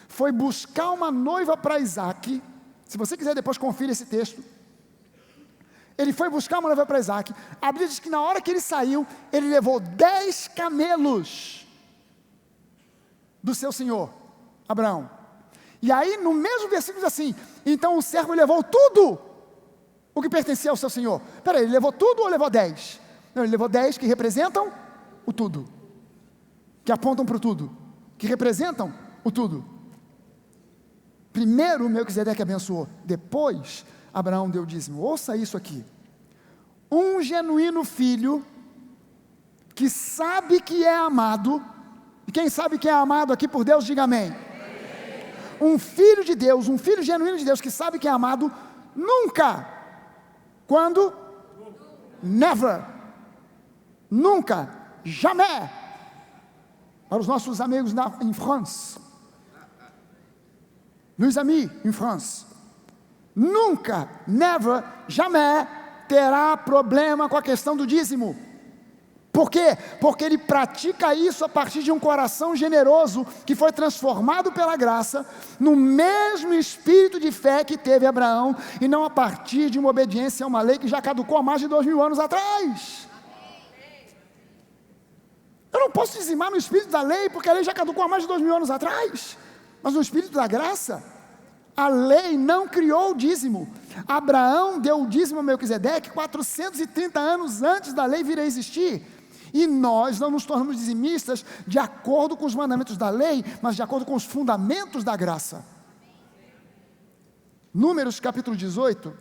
foi buscar uma noiva para Isaac, se você quiser depois confira esse texto, ele foi buscar uma noiva para Isaac, a Bíblia diz que na hora que ele saiu, ele levou 10 camelos do seu senhor, Abraão. E aí no mesmo versículo diz assim: então o servo levou tudo o que pertencia ao seu senhor. Peraí, ele levou tudo ou levou 10? Não, ele levou 10 que representam o tudo, que apontam para o tudo, que representam o tudo. Primeiro Melquisedeque abençoou, depois Abraão deu o dízimo. Ouça isso aqui: um genuíno filho que sabe que é amado. E quem sabe que é amado aqui por Deus, diga amém. Um filho de Deus, um filho genuíno de Deus que sabe que é amado, nunca, quando? Never, nunca, jamais. Para os nossos amigos em France, nos amis em France, nunca, never, jamais terá problema com a questão do dízimo. Por quê? Porque ele pratica isso a partir de um coração generoso, que foi transformado pela graça, no mesmo espírito de fé que teve Abraão, e não a partir de uma obediência a uma lei que já caducou há mais de 2000 anos atrás. Eu não posso dizimar no espírito da lei, porque a lei já caducou há mais de 2000 anos atrás, mas no espírito da graça, a lei não criou o dízimo. Abraão deu o dízimo a Melquisedeque 430 anos antes da lei vir a existir. E nós não nos tornamos dizimistas de acordo com os mandamentos da lei, mas de acordo com os fundamentos da graça. Números capítulo 18,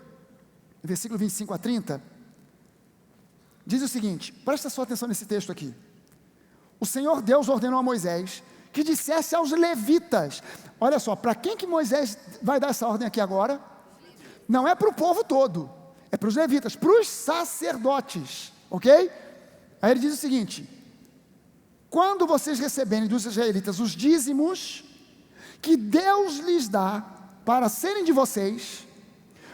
versículo 25 a 30, diz o seguinte, presta sua atenção nesse texto aqui. O Senhor Deus ordenou a Moisés que dissesse aos levitas, olha só, para quem que Moisés vai dar essa ordem aqui agora? Não é para o povo todo, é para os levitas, para os sacerdotes, ok? Aí ele diz o seguinte: quando vocês receberem dos israelitas os dízimos que Deus lhes dá para serem de vocês,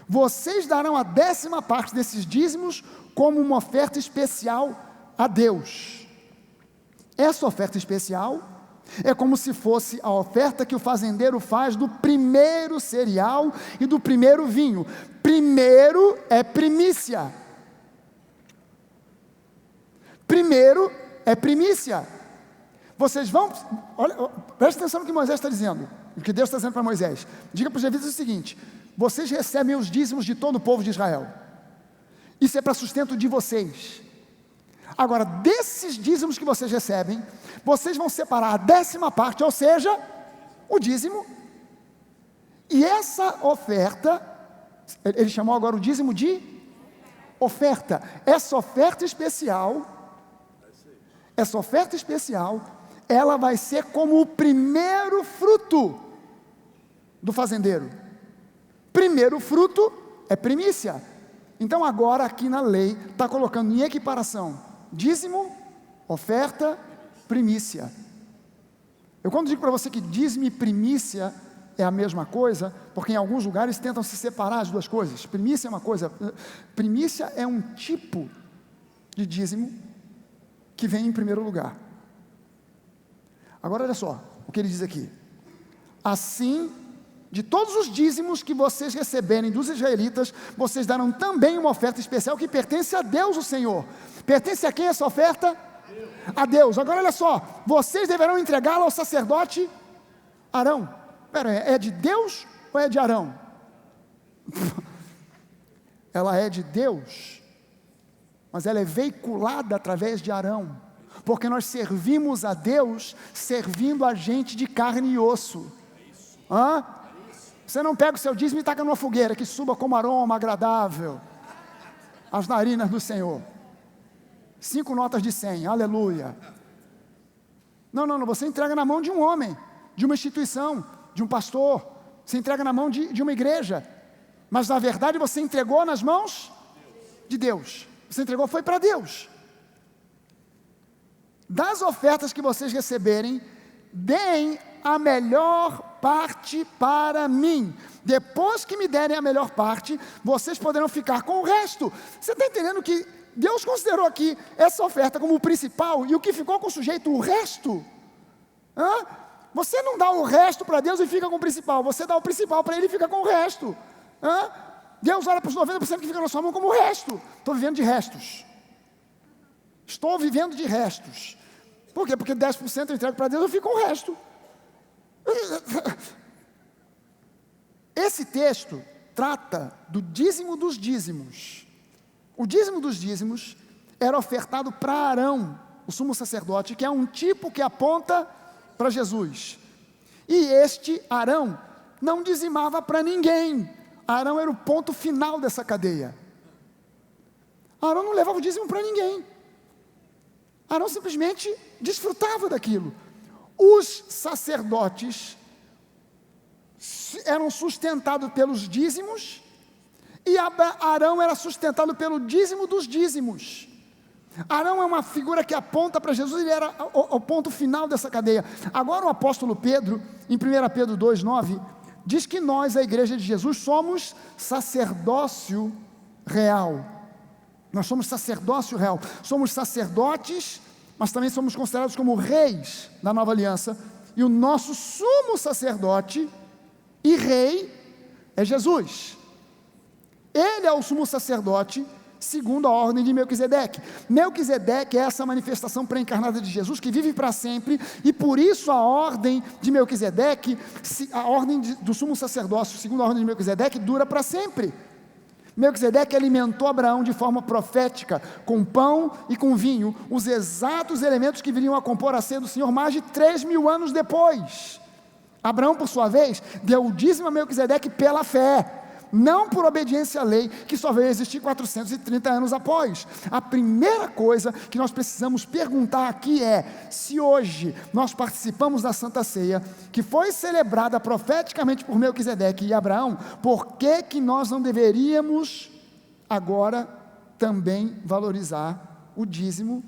vocês darão a 10ª parte desses dízimos como uma oferta especial a Deus. Essa oferta especial é como se fosse a oferta que o fazendeiro faz do primeiro cereal e do primeiro vinho. Primeiro é primícia. Primeiro é primícia. Vocês vão, olha, presta atenção no que Moisés está dizendo, o que Deus está dizendo para Moisés. Diga para os levitas o seguinte: vocês recebem os dízimos de todo o povo de Israel. Isso é para sustento de vocês. Agora, desses dízimos que vocês recebem, vocês vão separar a 10ª parte, ou seja, o dízimo. E essa oferta, ele chamou agora o dízimo de oferta. Essa oferta especial, ela vai ser como o primeiro fruto do fazendeiro. Primeiro fruto é primícia. Então agora aqui na lei está colocando em equiparação dízimo, oferta, primícia. Eu quando digo para você que dízimo e primícia é a mesma coisa, porque em alguns lugares tentam se separar as duas coisas. Primícia é uma coisa, primícia é um tipo de dízimo que vem em primeiro lugar. Agora olha só o que ele diz aqui: assim, de todos os dízimos que vocês receberem dos israelitas, vocês darão também uma oferta especial que pertence a Deus, o Senhor. Pertence a quem essa oferta? A Deus. Agora olha só, vocês deverão entregá-la ao sacerdote Arão. Espera aí, é de Deus ou é de Arão? Ela é de Deus, mas ela é veiculada através de Arão, porque nós servimos a Deus servindo a gente de carne e osso. Você não pega o seu dízimo e taca numa fogueira que suba como aroma agradável às narinas do Senhor. 5 notas de 100, aleluia. Não, você entrega na mão de um homem, de uma instituição, de um pastor. Você entrega na mão de uma igreja, mas na verdade você entregou nas mãos de Deus. Você entregou, foi para Deus. Das ofertas que vocês receberem, deem a melhor parte para mim. Depois que me derem a melhor parte, vocês poderão ficar com o resto. Você está entendendo que Deus considerou aqui essa oferta como o principal, e o que ficou com o sujeito, o resto? Você não dá o resto para Deus e fica com o principal, você dá o principal para Ele e fica com o resto. Deus olha para os 90% que fica na sua mão como o resto. Estou vivendo de restos. Estou vivendo de restos. Por quê? Porque 10% eu entrego para Deus, eu fico com o resto. Esse texto trata do dízimo dos dízimos. O dízimo dos dízimos era ofertado para Arão, o sumo sacerdote, que é um tipo que aponta para Jesus. E este Arão não dizimava para ninguém. Arão era o ponto final dessa cadeia. Arão não levava o dízimo para ninguém. Arão simplesmente desfrutava daquilo. Os sacerdotes eram sustentados pelos dízimos, e Arão era sustentado pelo dízimo dos dízimos. Arão é uma figura que aponta para Jesus, ele era o ponto final dessa cadeia. Agora o apóstolo Pedro, em 1 Pedro 2,9, diz que nós, a igreja de Jesus, somos sacerdócio real. Nós somos sacerdócio real. Somos sacerdotes, mas também somos considerados como reis da nova aliança. E o nosso sumo sacerdote e rei é Jesus. Ele é o sumo sacerdote segundo a ordem de Melquisedeque. Melquisedeque é essa manifestação pré-encarnada de Jesus que vive para sempre, e por isso a ordem de Melquisedeque, a ordem do sumo sacerdócio segundo a ordem de Melquisedeque, dura para sempre. Melquisedeque alimentou Abraão de forma profética, com pão e com vinho, os exatos elementos que viriam a compor a ceia do Senhor mais de 3.000 anos depois. Abraão, por sua vez, deu o dízimo a Melquisedeque pela fé, não por obediência à lei, que só veio a existir 430 anos após. A primeira coisa que nós precisamos perguntar aqui é: se hoje nós participamos da Santa Ceia, que foi celebrada profeticamente por Melquisedeque e Abraão, por que nós não deveríamos agora também valorizar o dízimo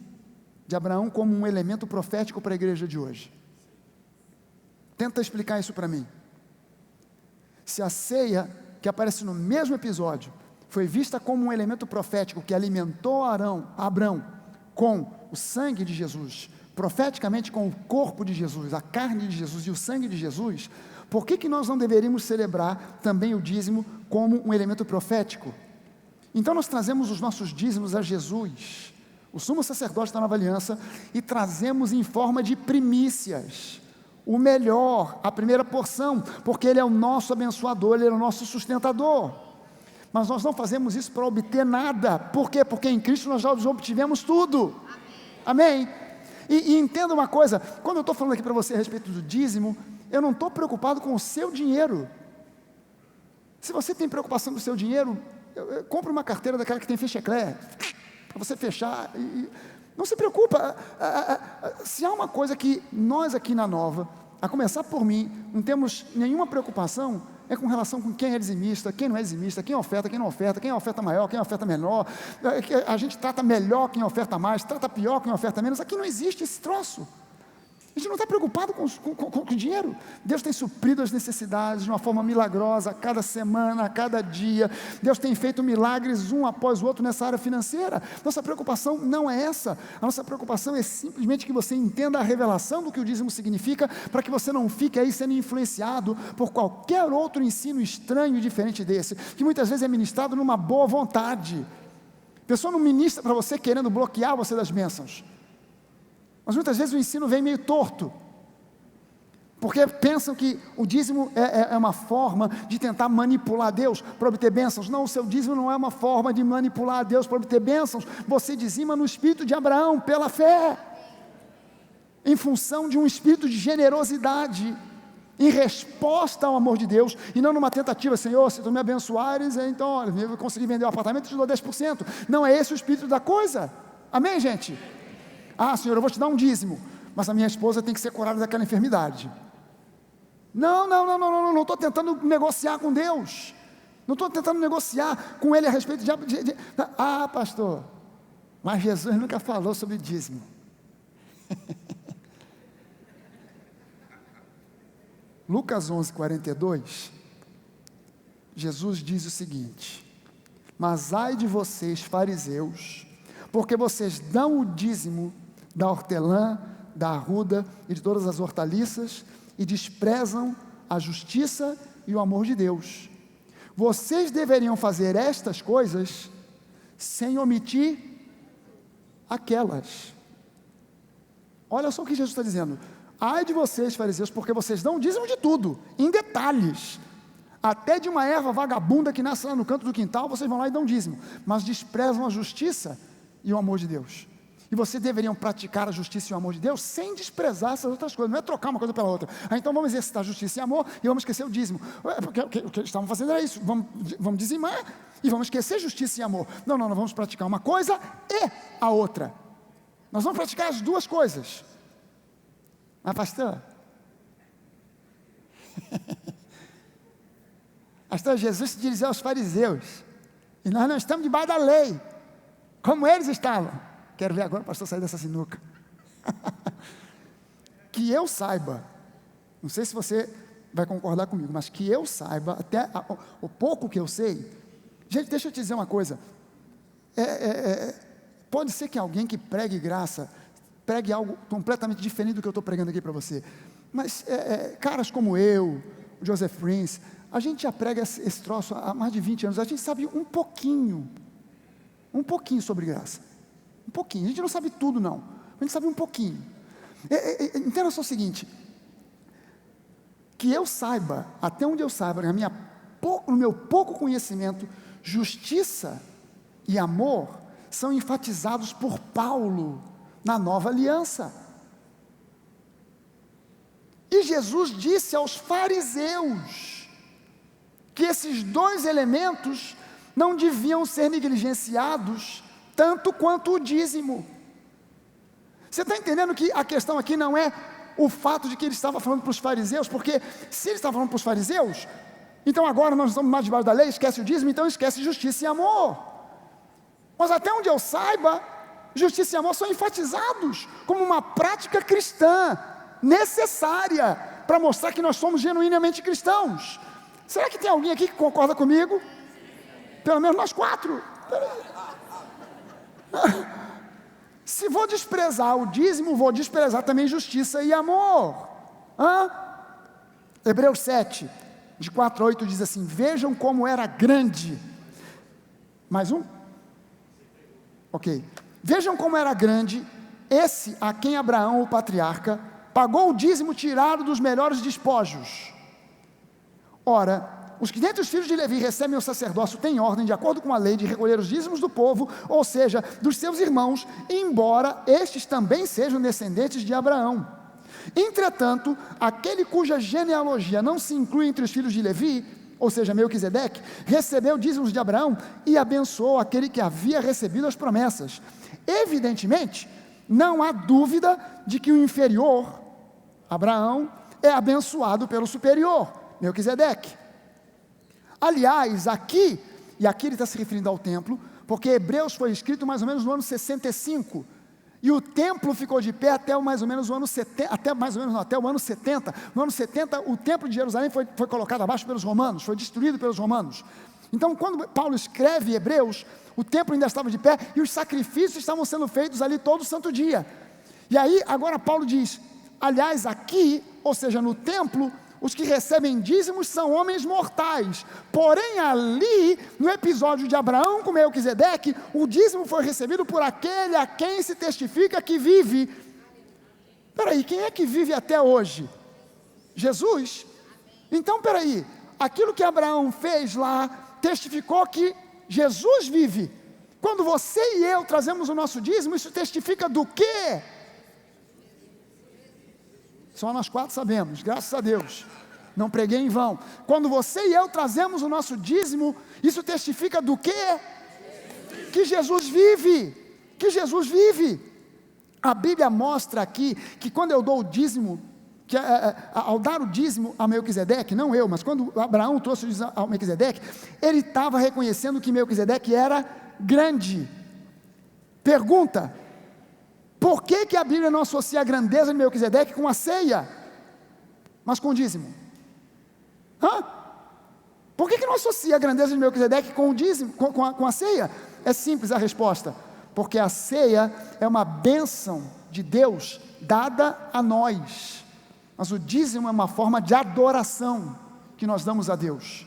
de Abraão como um elemento profético para a igreja de hoje? Tenta explicar isso para mim. Se a ceia, que aparece no mesmo episódio, foi vista como um elemento profético que alimentou Abraão com o sangue de Jesus, profeticamente com o corpo de Jesus, a carne de Jesus e o sangue de Jesus, por que nós não deveríamos celebrar também o dízimo como um elemento profético? Então nós trazemos os nossos dízimos a Jesus, o sumo sacerdote da nova aliança, e trazemos em forma de primícias, o melhor, a primeira porção, porque Ele é o nosso abençoador, Ele é o nosso sustentador. Mas nós não fazemos isso para obter nada. Por quê? Porque em Cristo nós já obtivemos tudo. Amém? E entenda uma coisa, quando eu estou falando aqui para você a respeito do dízimo, eu não estou preocupado com o seu dinheiro. Se você tem preocupação com o seu dinheiro, compre uma carteira daquela que tem fecheclé, para você fechar, não se preocupa. Se há uma coisa que nós aqui na Nova, a começar por mim, não temos nenhuma preocupação, é com relação com quem é dizimista, quem não é dizimista, quem oferta, quem não oferta, quem oferta maior, quem oferta menor. A gente trata melhor quem oferta mais, trata pior quem oferta menos. Aqui não existe esse troço. A gente não está preocupado com o dinheiro. Deus tem suprido as necessidades de uma forma milagrosa, a cada semana, a cada dia. Deus tem feito milagres um após o outro nessa área financeira. Nossa preocupação não é essa. A nossa preocupação é simplesmente que você entenda a revelação do que o dízimo significa, para que você não fique aí sendo influenciado por qualquer outro ensino estranho e diferente desse, que muitas vezes é ministrado numa boa vontade. A pessoa não ministra para você querendo bloquear você das bênçãos. Mas muitas vezes o ensino vem meio torto, porque pensam que o dízimo é uma forma de tentar manipular Deus para obter bênçãos. Não, o seu dízimo não é uma forma de manipular Deus para obter bênçãos. Você dizima no espírito de Abraão, pela fé, em função de um espírito de generosidade, em resposta ao amor de Deus, e não numa tentativa, Senhor, se tu me abençoares, então olha, eu vou conseguir vender o apartamento e te dou 10%. Não é esse o espírito da coisa. Amém, gente? Ah, Senhor, eu vou te dar um dízimo, mas a minha esposa tem que ser curada daquela enfermidade. Não estou tentando negociar com Deus, não estou tentando negociar com Ele a respeito de... Ah, pastor, mas Jesus nunca falou sobre dízimo. Lucas 11:42, Jesus diz o seguinte: mas ai de vocês, fariseus, porque vocês dão o dízimo da hortelã, da arruda e de todas as hortaliças, e desprezam a justiça e o amor de Deus. Vocês deveriam fazer estas coisas sem omitir aquelas. Olha só o que Jesus está dizendo: ai de vocês, fariseus, porque vocês dão o dízimo de tudo, em detalhes, até de uma erva vagabunda que nasce lá no canto do quintal, vocês vão lá e dão dízimo, mas desprezam a justiça e o amor de Deus. E vocês deveriam praticar a justiça e o amor de Deus sem desprezar essas outras coisas, não é trocar uma coisa pela outra. Então vamos exercitar justiça e amor e vamos esquecer o dízimo. Porque o que eles estavam fazendo era isso: vamos dizimar e vamos esquecer justiça e amor. Não, nós vamos praticar uma coisa e a outra. Nós vamos praticar as duas coisas. Mas pastor, Jesus se dirigiu aos fariseus, e nós não estamos debaixo da lei, como eles estavam. Quero ver agora o pastor sair dessa sinuca. Que eu saiba, não sei se você vai concordar comigo, mas que eu saiba, até o pouco que eu sei, gente, deixa eu te dizer uma coisa, pode ser que alguém que pregue graça, pregue algo completamente diferente do que eu estou pregando aqui para você, mas caras como eu, o Joseph Prince, a gente já prega esse troço há mais de 20 anos, a gente sabe um pouquinho sobre graça. Um pouquinho, a gente não sabe tudo não, a gente sabe um pouquinho. Entenda só o seguinte, que eu saiba, até onde eu saiba, no meu pouco conhecimento, justiça e amor são enfatizados por Paulo na nova aliança. E Jesus disse aos fariseus que esses dois elementos não deviam ser negligenciados tanto quanto o dízimo. Você está entendendo que a questão aqui não é o fato de que ele estava falando para os fariseus, porque se ele estava falando para os fariseus, então agora nós estamos mais debaixo da lei, esquece o dízimo, então esquece justiça e amor. Mas até onde eu saiba, justiça e amor são enfatizados como uma prática cristã necessária para mostrar que nós somos genuinamente cristãos. Será que tem alguém aqui que concorda comigo? Pelo menos nós 4. Se vou desprezar o dízimo, vou desprezar também justiça e amor. Hebreus 7, de 4 a 8 diz assim: vejam como era grande. Mais um? Ok. Vejam como era grande esse a quem Abraão, o patriarca, pagou o dízimo tirado dos melhores despojos. Ora, os que dentre os filhos de Levi recebem o sacerdócio têm ordem, de acordo com a lei, de recolher os dízimos do povo, ou seja, dos seus irmãos, embora estes também sejam descendentes de Abraão. Entretanto, aquele cuja genealogia não se inclui entre os filhos de Levi, ou seja, Melquisedeque, recebeu dízimos de Abraão e abençoou aquele que havia recebido as promessas. Evidentemente, não há dúvida de que o inferior, Abraão, é abençoado pelo superior, Melquisedeque. Aliás, aqui, e aqui ele está se referindo ao templo, porque Hebreus foi escrito mais ou menos no ano 65, e o templo ficou de pé até mais ou menos o ano 70, até o ano 70. No ano 70, o templo de Jerusalém foi colocado abaixo pelos romanos, foi destruído pelos romanos. Então, quando Paulo escreve Hebreus, o templo ainda estava de pé, e os sacrifícios estavam sendo feitos ali todo santo dia. E aí, agora Paulo diz, aliás, aqui, ou seja, no templo, os que recebem dízimos são homens mortais, porém ali, no episódio de Abraão com Melquisedeque, o dízimo foi recebido por aquele a quem se testifica que vive. Peraí, quem é que vive até hoje? Jesus. Então peraí, aquilo que Abraão fez lá, testificou que Jesus vive. Quando você e eu trazemos o nosso dízimo, isso testifica do quê? Só nós 4 sabemos, graças a Deus, não preguei em vão. Quando você e eu trazemos o nosso dízimo, isso testifica do quê? Que Jesus vive, que Jesus vive. A Bíblia mostra aqui, que quando eu dou o dízimo, ao dar o dízimo a Melquisedeque, não eu, mas quando Abraão trouxe o dízimo ao Melquisedeque, ele estava reconhecendo que Melquisedeque era grande. Pergunta: por que a Bíblia não associa a grandeza de Melquisedeque com a ceia, mas com o dízimo? Por que não associa a grandeza de Melquisedeque com o dízimo, com a ceia? É simples a resposta: porque a ceia é uma bênção de Deus dada a nós, mas o dízimo é uma forma de adoração que nós damos a Deus,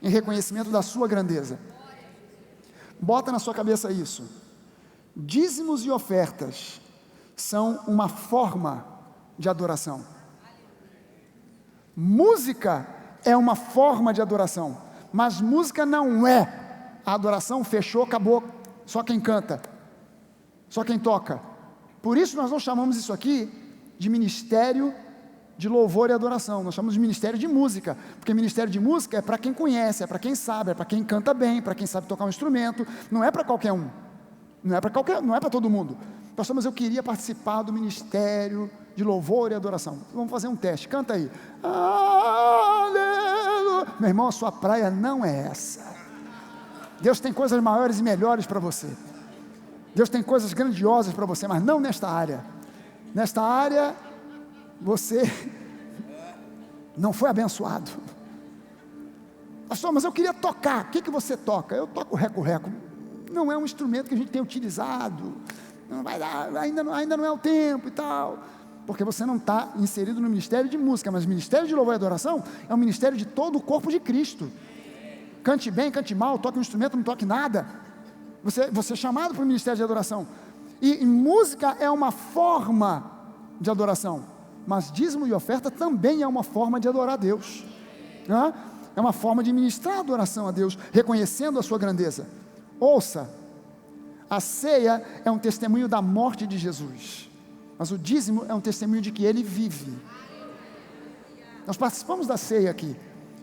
em reconhecimento da sua grandeza. Bota na sua cabeça isso: dízimos e ofertas são uma forma de adoração. Música é uma forma de adoração, mas música não é a adoração. Fechou, acabou, só quem canta, só quem toca. Por isso nós não chamamos isso aqui de ministério de louvor e adoração, nós chamamos de ministério de música, porque ministério de música é para quem conhece, é para quem sabe, é para quem canta bem, para quem sabe tocar um instrumento, não é para qualquer um, não é para todo mundo. Pastor, mas eu queria participar do ministério de louvor e adoração. Vamos fazer um teste, canta aí. Aleluia. Meu irmão, a sua praia não é essa. Deus tem coisas maiores e melhores para você. Deus tem coisas grandiosas para você, mas não nesta área. Nesta área, você não foi abençoado. Pastor, mas eu queria tocar. O que você toca? Eu toco reco-reco. Não é um instrumento que a gente tem utilizado. Não vai dar, ainda não é o tempo e tal, porque você não está inserido no ministério de música, mas o ministério de louvor e adoração é um ministério de todo o corpo de Cristo. Cante bem, cante mal, toque um instrumento, não toque nada, você é chamado para o ministério de adoração, e música é uma forma de adoração, mas dízimo e oferta também é uma forma de adorar a Deus, é uma forma de ministrar adoração a Deus, reconhecendo a sua grandeza. Ouça, a ceia é um testemunho da morte de Jesus, mas o dízimo é um testemunho de que Ele vive. Nós participamos da ceia aqui.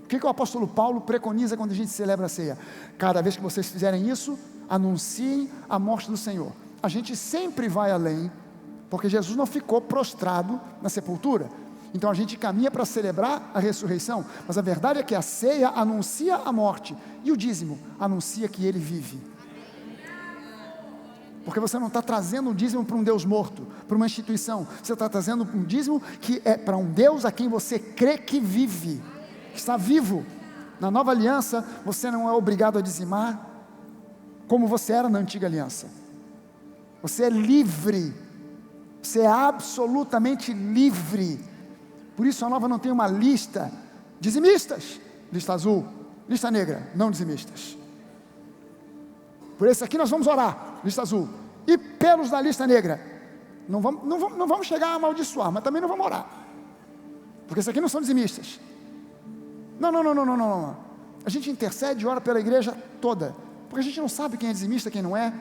O que o apóstolo Paulo preconiza quando a gente celebra a ceia? Cada vez que vocês fizerem isso, anunciem a morte do Senhor. A gente sempre vai além, porque Jesus não ficou prostrado na sepultura, então a gente caminha para celebrar a ressurreição, mas a verdade é que a ceia anuncia a morte, e o dízimo anuncia que Ele vive. Porque você não está trazendo um dízimo para um Deus morto, para uma instituição. Você está trazendo um dízimo que é para um Deus a quem você crê que vive, que está vivo. Na nova aliança, você não é obrigado a dizimar, como você era na antiga aliança. Você é livre. Você é absolutamente livre. Por isso a nova não tem uma lista. Dizimistas, lista azul. Lista negra, não dizimistas. Por esse aqui nós vamos orar, lista azul. E pelos da lista negra, não vamos chegar a amaldiçoar, mas também não vamos orar. Porque esse aqui não são dizimistas. Não. A gente intercede e ora pela igreja toda. Porque a gente não sabe quem é dizimista, quem não é.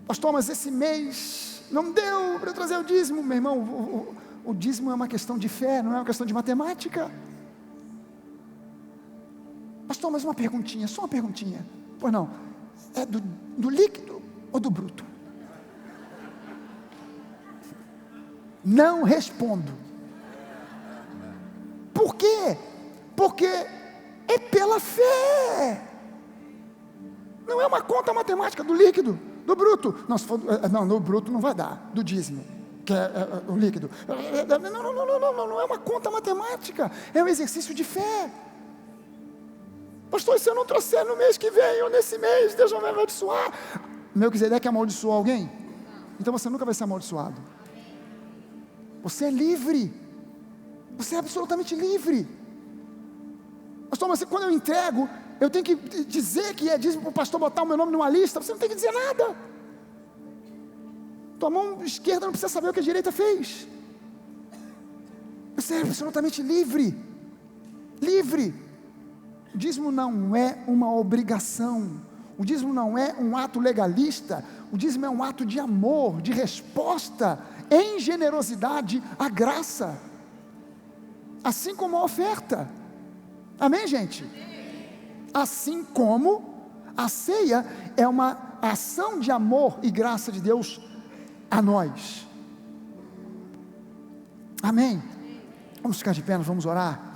Pastor, mas esse mês não deu para eu trazer o dízimo. Meu irmão, o dízimo é uma questão de fé, não é uma questão de matemática. Pastor, mas uma perguntinha, só uma perguntinha. Pois não, é do líquido ou do bruto? Não respondo. Por quê? Porque é pela fé. Não é uma conta matemática do líquido, do bruto. Não, se for, não, no bruto não vai dar, do dízimo, que é o líquido. Não é uma conta matemática, é um exercício de fé. Pastor, se eu não trouxer no mês que vem ou nesse mês, Deus vai me amaldiçoar. Melquisedeque amaldiçoou alguém? Então você nunca vai ser amaldiçoado. Você é livre. Você é absolutamente livre. Pastor, mas quando eu entrego, eu tenho que dizer que é dízimo para o pastor botar o meu nome numa lista. Você não tem que dizer nada. Tua mão esquerda não precisa saber o que a direita fez. Você é absolutamente livre. Livre. O dízimo não é uma obrigação. O dízimo não é um ato legalista. O dízimo é um ato de amor, de resposta em generosidade à graça, assim como a oferta. Amém, gente? Assim como a ceia é uma ação de amor e graça de Deus a nós. Amém? Vamos ficar de pé, nós vamos orar.